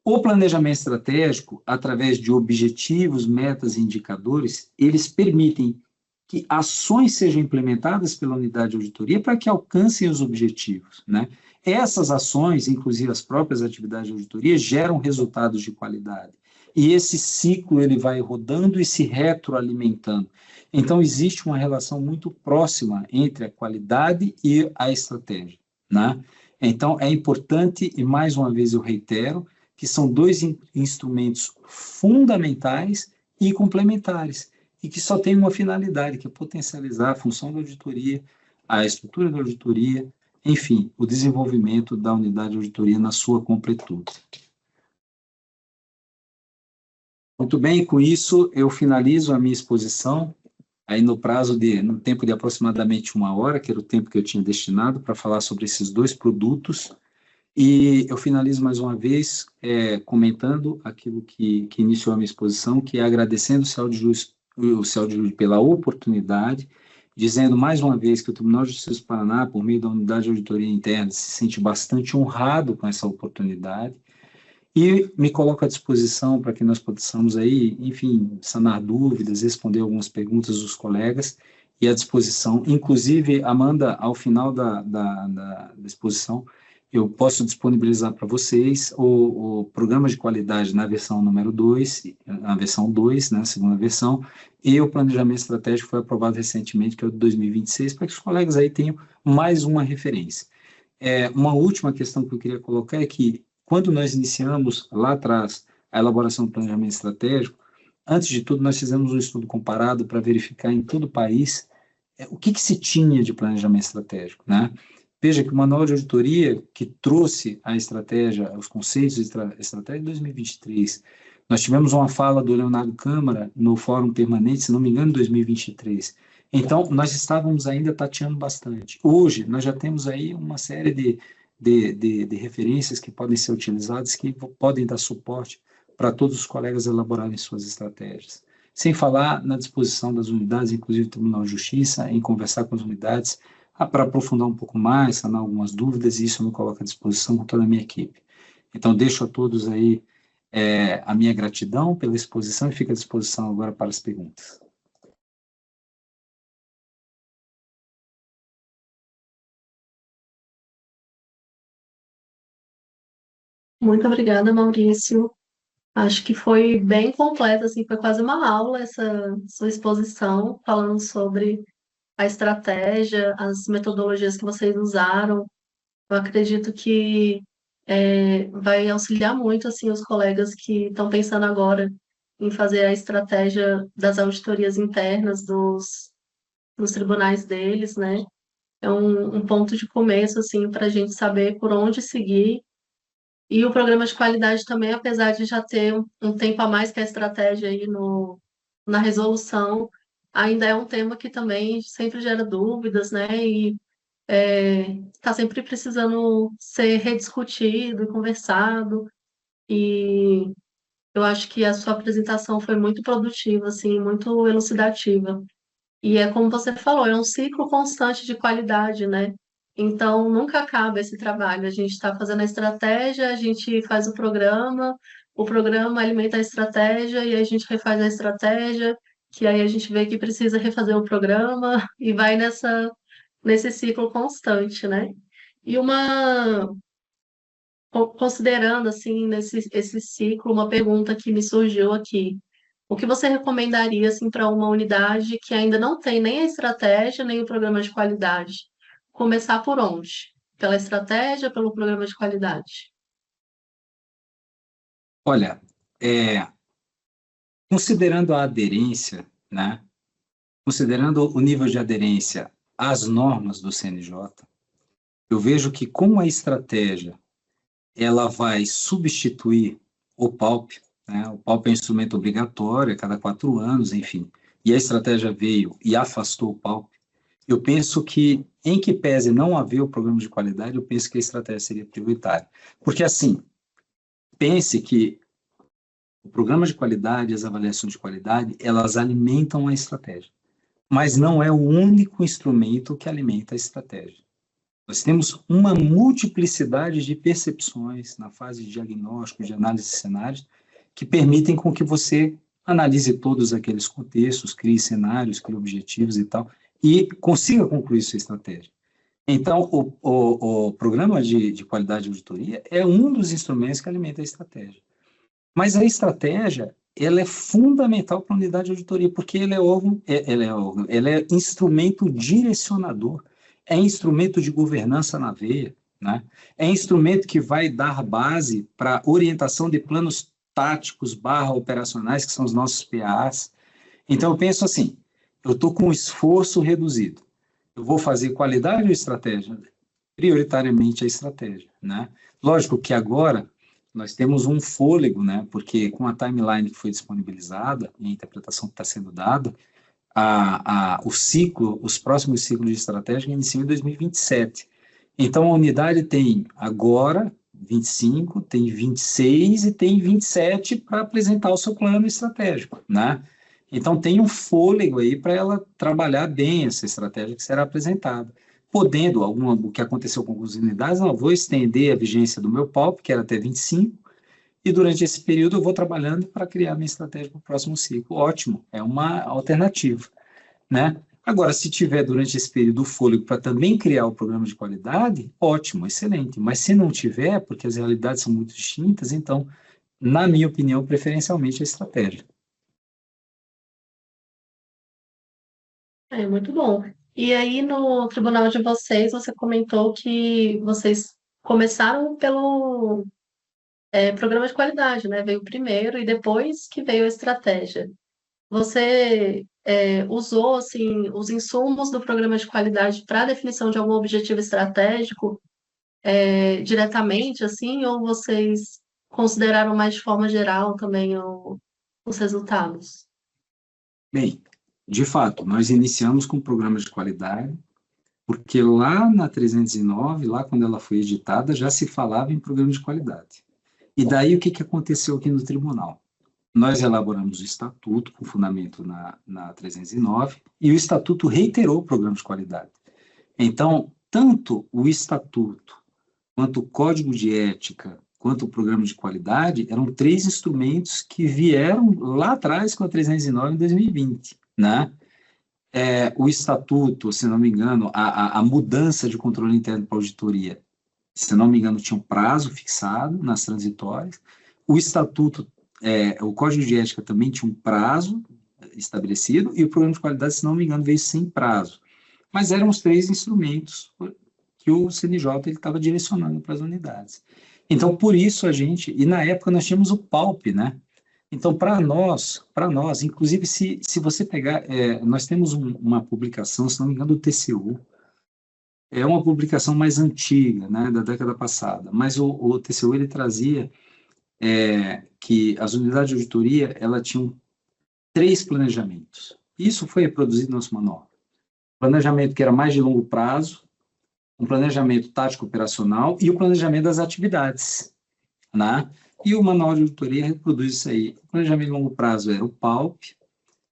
O planejamento estratégico, através de objetivos, metas e indicadores, eles permitem que ações sejam implementadas pela unidade de auditoria para que alcancem os objetivos, né? Essas ações, inclusive as próprias atividades de auditoria, geram resultados de qualidade. E esse ciclo ele vai rodando e se retroalimentando. Então, existe uma relação muito próxima entre a qualidade e a estratégia, né? Então, é importante, e mais uma vez eu reitero, que são dois instrumentos fundamentais e complementares, e que só tem uma finalidade, que é potencializar a função da auditoria, a estrutura da auditoria, enfim, o desenvolvimento da unidade de auditoria na sua completude. Muito bem, com isso eu finalizo a minha exposição, aí no tempo de aproximadamente 1 hora, que era o tempo que eu tinha destinado para falar sobre esses dois produtos, e eu finalizo mais uma vez comentando aquilo que iniciou a minha exposição, que é agradecendo o Céu de Júri pela oportunidade, dizendo mais uma vez que o Tribunal de Justiça do Paraná, por meio da Unidade de Auditoria Interna, se sente bastante honrado com essa oportunidade e me coloco à disposição para que nós possamos aí, enfim, sanar dúvidas, responder algumas perguntas dos colegas e à disposição. Inclusive, Amanda, ao final da exposição, eu posso disponibilizar para vocês o programa de qualidade na versão número 2, na versão 2, né, segunda versão, e o planejamento estratégico foi aprovado recentemente, que é o de 2026, para que os colegas aí tenham mais uma referência. Uma última questão que eu queria colocar é que, quando nós iniciamos lá atrás a elaboração do planejamento estratégico, antes de tudo, nós fizemos um estudo comparado para verificar em todo o país o que se tinha de planejamento estratégico, né? Veja que o Manual de Auditoria, que trouxe a estratégia, os conceitos de estratégia em 2023, nós tivemos uma fala do Leonardo Câmara no Fórum Permanente, se não me engano, em 2023. Então, nós estávamos ainda tateando bastante. Hoje, nós já temos aí uma série de referências que podem ser utilizadas, que podem dar suporte para todos os colegas elaborarem suas estratégias. Sem falar na disposição das unidades, inclusive do Tribunal de Justiça, em conversar com as unidades, para aprofundar um pouco mais, sanar algumas dúvidas, e isso eu me coloco à disposição com toda a minha equipe. Então, deixo a todos aí a minha gratidão pela exposição e fico à disposição agora para as perguntas. Muito obrigada, Maurício. Acho que foi bem completa, assim, foi quase uma aula essa sua exposição, falando sobre a estratégia, as metodologias que vocês usaram. Eu acredito que vai auxiliar muito, assim, os colegas que estão pensando agora em fazer a estratégia das auditorias internas dos tribunais deles, né? É um ponto de começo, assim, para a gente saber por onde seguir. E o programa de qualidade também, apesar de já ter um tempo a mais que a estratégia aí na resolução, ainda é um tema que também sempre gera dúvidas, né? E está sempre precisando ser rediscutido e conversado. E eu acho que a sua apresentação foi muito produtiva, assim, muito elucidativa. E é como você falou, é um ciclo constante de qualidade, né? Então, nunca acaba esse trabalho. A gente está fazendo a estratégia, a gente faz o programa alimenta a estratégia e a gente refaz a estratégia que aí a gente vê que precisa refazer o programa e vai nesse ciclo constante, né? E considerando assim nesse esse ciclo, uma pergunta que me surgiu aqui. O que você recomendaria assim para uma unidade que ainda não tem nem a estratégia, nem o programa de qualidade? Começar por onde? Pela estratégia, pelo programa de qualidade? Olha, considerando a aderência, né? Considerando o nível de aderência às normas do CNJ, eu vejo que com a estratégia ela vai substituir o PALP, né? O PALP é um instrumento obrigatório a cada 4 anos, enfim, e a estratégia veio e afastou o PALP. Eu penso que, em que pese não haver o programa de qualidade, eu penso que a estratégia seria prioritária. Porque, assim, pense que o programa de qualidade, as avaliações de qualidade, elas alimentam a estratégia, mas não é o único instrumento que alimenta a estratégia. Nós temos uma multiplicidade de percepções na fase de diagnóstico, de análise de cenários, que permitem com que você analise todos aqueles contextos, crie cenários, crie objetivos e tal, e consiga concluir sua estratégia. Então, o programa de qualidade de auditoria é um dos instrumentos que alimenta a estratégia. Mas a estratégia, ela é fundamental para a unidade de auditoria, porque ela é instrumento direcionador, é instrumento de governança na veia, né? É instrumento que vai dar base para orientação de planos táticos / operacionais, que são os nossos PAs. Então, eu penso assim, eu estou com um esforço reduzido, eu vou fazer qualidade ou estratégia? Prioritariamente a estratégia, né? Lógico que agora nós temos um fôlego, né? Porque com a timeline que foi disponibilizada e a interpretação que está sendo dada, os próximos ciclos de estratégia iniciam em 2027. Então, a unidade tem agora 25, tem 26 e tem 27 para apresentar o seu plano estratégico, né? Então, tem um fôlego aí para ela trabalhar bem essa estratégia que será apresentada. Podendo, o que aconteceu com algumas unidades, não, vou estender a vigência do meu PALP, que era até 25, e durante esse período eu vou trabalhando para criar minha estratégia para o próximo ciclo. Ótimo, é uma alternativa, né? Agora, se tiver durante esse período o fôlego para também criar o programa de qualidade, ótimo, excelente. Mas se não tiver, porque as realidades são muito distintas, então, na minha opinião, preferencialmente a estratégia. É muito bom. E aí, no tribunal de vocês, você comentou que vocês começaram pelo programa de qualidade, né? Veio primeiro e depois que veio a estratégia. Você usou assim os insumos do programa de qualidade para a definição de algum objetivo estratégico diretamente, assim, ou vocês consideraram mais de forma geral também os resultados? Bem, de fato, nós iniciamos com programas de qualidade, porque lá na 309, lá quando ela foi editada, já se falava em programa de qualidade. E daí o que aconteceu aqui no tribunal? Nós elaboramos o estatuto com fundamento na 309 e o estatuto reiterou o programa de qualidade. Então, tanto o estatuto, quanto o código de ética, quanto o programa de qualidade, eram 3 instrumentos que vieram lá atrás com a 309 em 2020, né? O estatuto, se não me engano, a mudança de controle interno para auditoria, se não me engano, tinha um prazo fixado nas transitórias. O estatuto, o código de ética também tinha um prazo estabelecido, e o programa de qualidade, se não me engano, veio sem prazo. Mas eram os 3 instrumentos que o CNJ estava direcionando para as unidades. Então, por isso e na época nós tínhamos o PALP, né? Então, para nós, inclusive, se você pegar, nós temos uma publicação, se não me engano, do TCU, é uma publicação mais antiga, né, da década passada, mas o TCU, ele trazia que as unidades de auditoria, elas tinham 3 planejamentos. Isso foi reproduzido no nosso manual. Planejamento que era mais de longo prazo, um planejamento tático operacional e o planejamento das atividades, né? E o manual de auditoria reproduz isso aí. O planejamento de longo prazo era o PALP,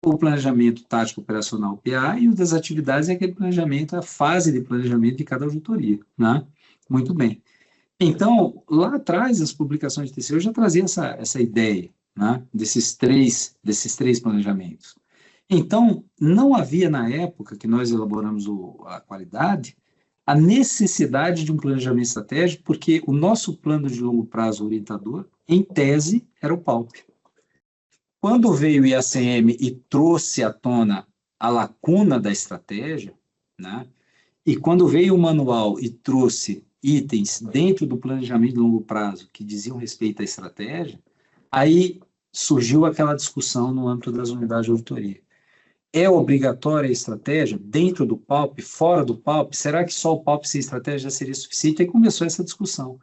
o planejamento tático operacional, PA, e o das atividades é aquele planejamento, a fase de planejamento de cada auditoria, né? Muito bem. Então, lá atrás, as publicações de TCU já traziam essa ideia, né? Desses três planejamentos. Então, não havia na época que nós elaboramos a qualidade, a necessidade de um planejamento estratégico, porque o nosso plano de longo prazo orientador, em tese, era o PALP. Quando veio o IACM e trouxe à tona a lacuna da estratégia, né? E quando veio o manual e trouxe itens dentro do planejamento de longo prazo que diziam respeito à estratégia, aí surgiu aquela discussão no âmbito das unidades de auditoria. É obrigatória a estratégia dentro do PALP, fora do PALP? Será que só o PALP sem estratégia já seria suficiente? Aí começou essa discussão.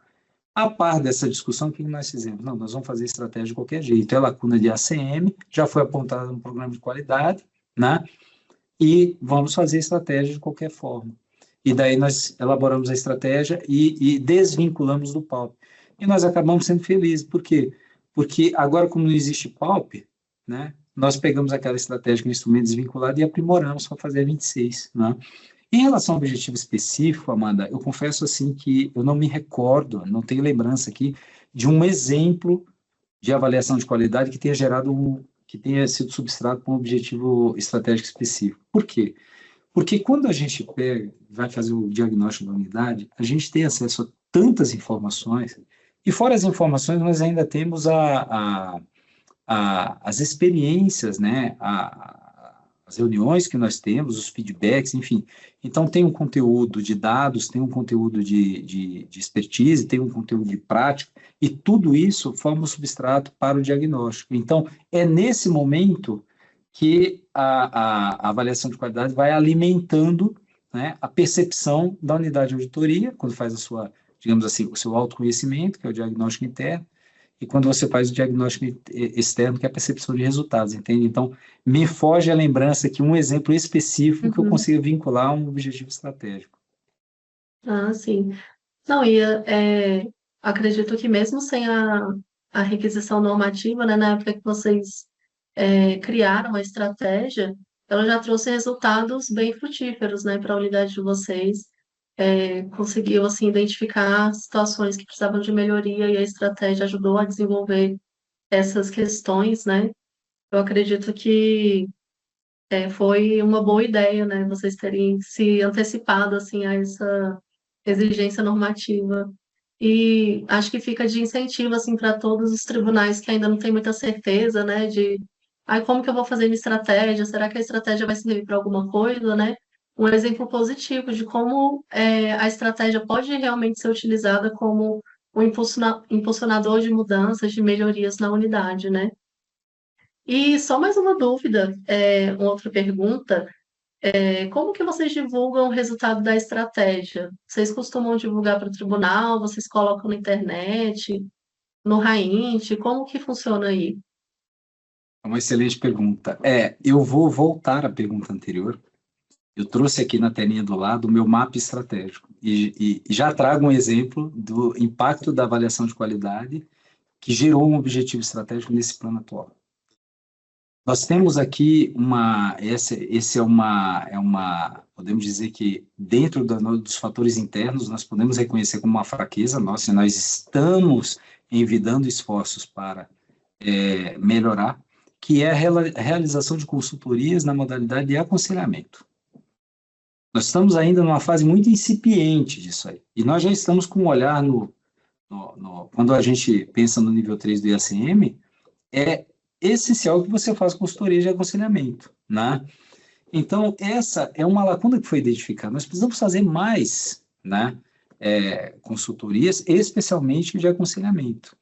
A par dessa discussão, o que nós fizemos? Não, nós vamos fazer estratégia de qualquer jeito. É lacuna de ACM, já foi apontada no programa de qualidade, né? E vamos fazer estratégia de qualquer forma. E daí nós elaboramos a estratégia e desvinculamos do PALP. E nós acabamos sendo felizes. Por quê? Porque agora, como não existe PALP, né, nós pegamos aquela estratégia com o instrumento desvinculado e aprimoramos para fazer a 26. Né? Em relação ao objetivo específico, Amanda, eu confesso assim que eu não me recordo, não tenho lembrança aqui de um exemplo de avaliação de qualidade que tenha gerado que tenha sido substrato para um objetivo estratégico específico. Por quê? Porque quando a gente vai fazer o diagnóstico da unidade, a gente tem acesso a tantas informações, e fora as informações, nós ainda temos as experiências, né, as reuniões que nós temos, os feedbacks, enfim. Então, tem um conteúdo de dados, tem um conteúdo de expertise, tem um conteúdo de prática, e tudo isso forma um substrato para o diagnóstico. Então, é nesse momento que a avaliação de qualidade vai alimentando, né, a percepção da unidade de auditoria, quando faz a sua, digamos assim, o seu autoconhecimento, que é o diagnóstico interno, e quando você faz o diagnóstico externo, que é a percepção de resultados, entende? Então, me foge a lembrança que um exemplo específico que eu consiga vincular a um objetivo estratégico. Ah, sim. Não, acredito que mesmo sem a requisição normativa, né, na época que vocês criaram a estratégia, ela já trouxe resultados bem frutíferos, né, para a unidade de vocês. Conseguiu, assim, identificar situações que precisavam de melhoria e a estratégia ajudou a desenvolver essas questões, né? Eu acredito que foi uma boa ideia, né, vocês terem se antecipado, assim, a essa exigência normativa. E acho que fica de incentivo assim para todos os tribunais que ainda não têm muita certeza, né, de como que eu vou fazer minha estratégia? Será que a estratégia vai servir para alguma coisa, né? Um exemplo positivo de como a estratégia pode realmente ser utilizada como um impulsionador de mudanças, de melhorias na unidade, né? E só mais uma dúvida, uma outra pergunta. Como que vocês divulgam o resultado da estratégia? Vocês costumam divulgar para o tribunal? Vocês colocam na internet, no Raint? Como que funciona aí? É uma excelente pergunta. Eu vou voltar à pergunta anterior. Eu trouxe aqui na telinha do lado o meu mapa estratégico e já trago um exemplo do impacto da avaliação de qualidade que gerou um objetivo estratégico nesse plano atual. Nós temos aqui podemos dizer que dentro dos fatores internos, nós podemos reconhecer como uma fraqueza nossa, e nós estamos envidando esforços para melhorar, que é a realização de consultorias na modalidade de aconselhamento. Nós estamos ainda numa fase muito incipiente disso aí, e nós já estamos com um olhar quando a gente pensa no nível 3 do IACM, é essencial que você faça consultoria de aconselhamento, né? Então, essa é uma lacuna que foi identificada. Nós precisamos fazer mais, né, consultorias, especialmente de aconselhamento.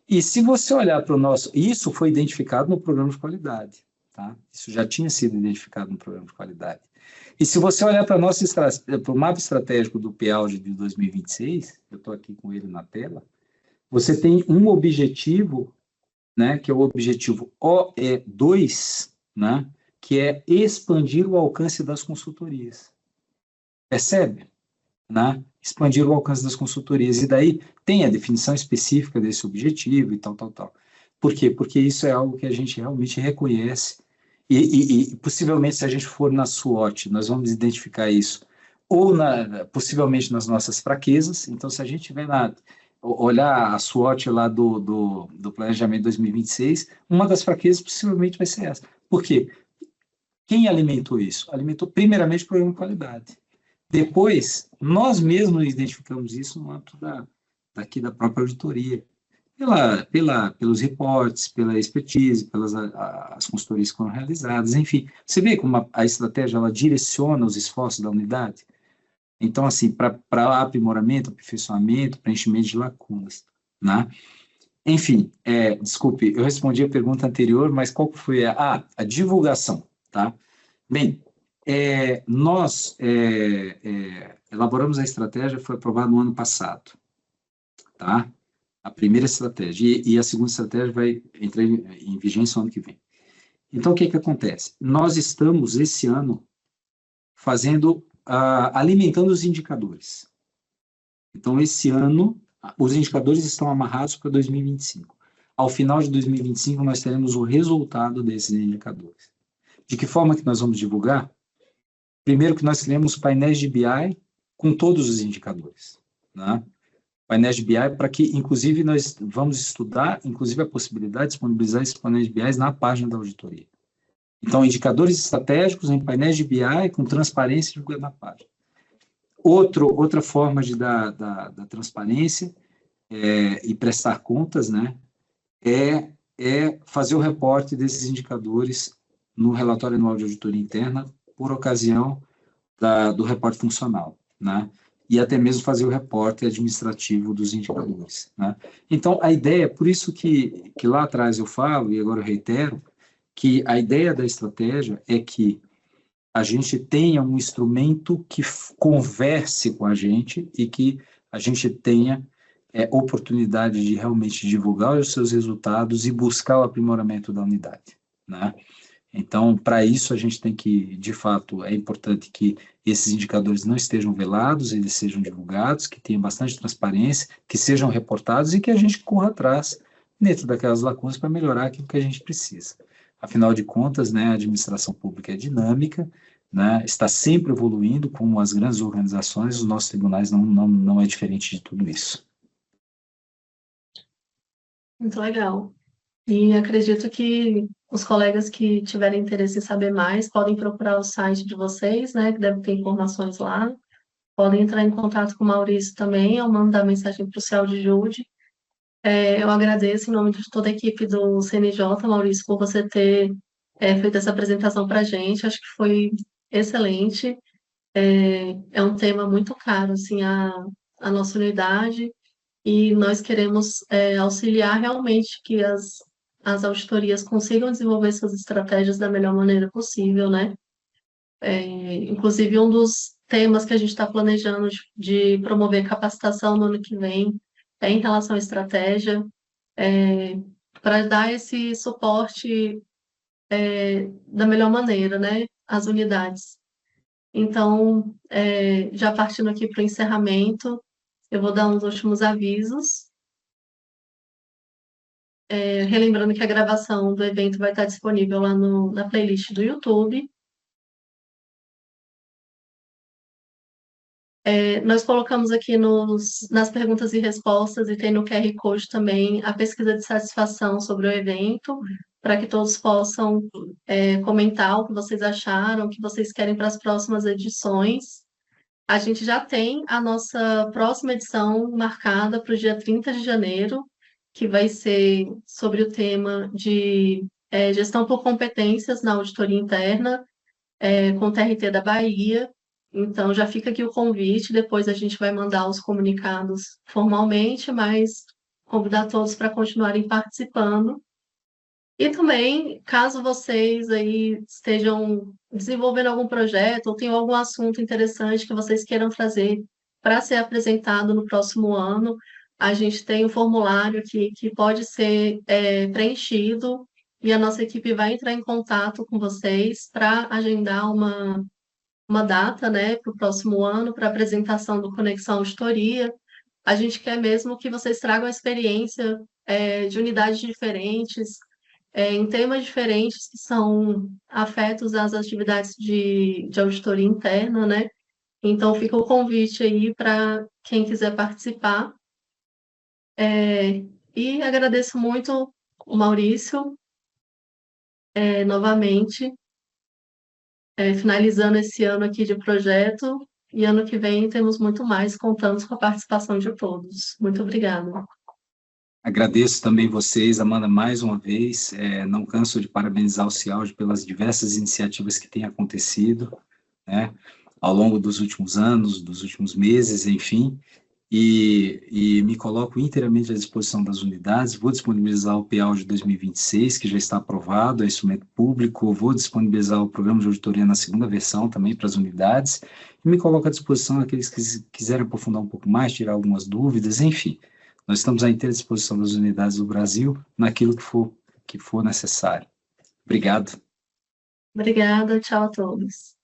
E se você olhar para o nosso... Isso foi identificado no programa de qualidade, tá? Isso já tinha sido identificado no programa de qualidade. E se você olhar para o mapa estratégico do PAUD de 2026, eu estou aqui com ele na tela, você tem um objetivo, né, que é o objetivo OE2, né, que é expandir o alcance das consultorias. Percebe? Né? Expandir o alcance das consultorias. E daí tem a definição específica desse objetivo e tal, tal, tal. Por quê? Porque isso é algo que a gente realmente reconhece. E possivelmente, se a gente for na SWOT, nós vamos identificar isso, ou possivelmente nas nossas fraquezas. Então, se a gente olhar a SWOT lá do planejamento 2026, uma das fraquezas possivelmente vai ser essa. Por quê? Quem alimentou isso? Alimentou primeiramente o programa de qualidade. Depois, nós mesmos identificamos isso no âmbito daqui da própria auditoria, pelos reportes, pela expertise, pelas as consultorias que foram realizadas, enfim. Você vê como a estratégia ela direciona os esforços da unidade? Então, assim, para aprimoramento, aperfeiçoamento, preenchimento de lacunas, né? Enfim, desculpe, eu respondi a pergunta anterior, mas qual foi a divulgação, tá? Bem, nós elaboramos a estratégia, foi aprovada no ano passado, tá? A primeira estratégia, e a segunda estratégia vai entrar em vigência no ano que vem. Então, o que acontece? Nós estamos, esse ano, alimentando os indicadores. Então, esse ano, os indicadores estão amarrados para 2025. Ao final de 2025, nós teremos o resultado desses indicadores. De que forma que nós vamos divulgar? Primeiro que nós criamos painéis de BI com todos os indicadores, né? Painéis de BI para que, inclusive, nós vamos estudar, inclusive, a possibilidade de disponibilizar esses painéis de BI na página da auditoria. Então, indicadores estratégicos em painéis de BI com transparência divulgada na página. Outra forma de dar transparência e prestar contas, né, fazer o reporte desses indicadores no relatório anual de auditoria interna por ocasião do reporte funcional, né, e até mesmo fazer o reporte administrativo dos indicadores, né. Então, a ideia, por isso que lá atrás eu falo, e agora eu reitero, que a ideia da estratégia é que a gente tenha um instrumento que converse com a gente e que a gente tenha oportunidade de realmente divulgar os seus resultados e buscar o aprimoramento da unidade, né? Então, para isso, a gente tem que, de fato, é importante que esses indicadores não estejam velados, eles sejam divulgados, que tenham bastante transparência, que sejam reportados e que a gente corra atrás dentro daquelas lacunas para melhorar aquilo que a gente precisa. Afinal de contas, né, a administração pública é dinâmica, né, está sempre evoluindo, como as grandes organizações, os nossos tribunais não é diferente de tudo isso. Muito legal. E acredito que os colegas que tiverem interesse em saber mais podem procurar o site de vocês, né, que deve ter informações lá. Podem entrar em contato com o Maurício também, eu mandar mensagem para o Cial de Jude. Eu agradeço em nome de toda a equipe do CNJ, Maurício, por você ter feito essa apresentação para a gente. Acho que foi excelente. É um tema muito caro, assim, a nossa unidade, e nós queremos auxiliar realmente que as auditorias consigam desenvolver suas estratégias da melhor maneira possível, né? Inclusive, um dos temas que a gente está planejando de promover capacitação no ano que vem é em relação à estratégia, para dar esse suporte da melhor maneira, né, às unidades. Então, já partindo aqui para o encerramento, eu vou dar uns últimos avisos. Relembrando que a gravação do evento vai estar disponível lá na playlist do YouTube. Nós colocamos aqui nas perguntas e respostas e tem no QR Code também a pesquisa de satisfação sobre o evento, para que todos possam comentar o que vocês acharam, o que vocês querem para as próximas edições. A gente já tem a nossa próxima edição marcada para o dia 30 de janeiro, que vai ser sobre o tema de gestão por competências na auditoria interna, com o TRT da Bahia. Então, já fica aqui o convite, depois a gente vai mandar os comunicados formalmente, mas convidar todos para continuarem participando. E também, caso vocês aí estejam desenvolvendo algum projeto ou tenham algum assunto interessante que vocês queiram trazer para ser apresentado no próximo ano, a gente tem um formulário aqui que pode ser preenchido e a nossa equipe vai entrar em contato com vocês para agendar uma data, né, para o próximo ano, para apresentação do Conexão Auditoria. A gente quer mesmo que vocês tragam a experiência de unidades diferentes, em temas diferentes que são afetos às atividades de auditoria interna, né? Então, fica o convite aí para quem quiser participar. E agradeço muito o Maurício, novamente. finalizando esse ano aqui de projeto, e ano que vem temos muito mais, contamos com a participação de todos. Muito obrigada. Agradeço também vocês, Amanda, mais uma vez. Não canso de parabenizar o CIALG pelas diversas iniciativas que têm acontecido, né, ao longo dos últimos anos, dos últimos meses, enfim, e me coloco inteiramente à disposição das unidades. Vou disponibilizar o PAU de 2026, que já está aprovado, é instrumento público. Vou disponibilizar o programa de auditoria na segunda versão também para as unidades, e me coloco à disposição daqueles que quiserem aprofundar um pouco mais, tirar algumas dúvidas, enfim. Nós estamos à inteira disposição das unidades do Brasil naquilo que for necessário. Obrigado. Obrigada, tchau a todos.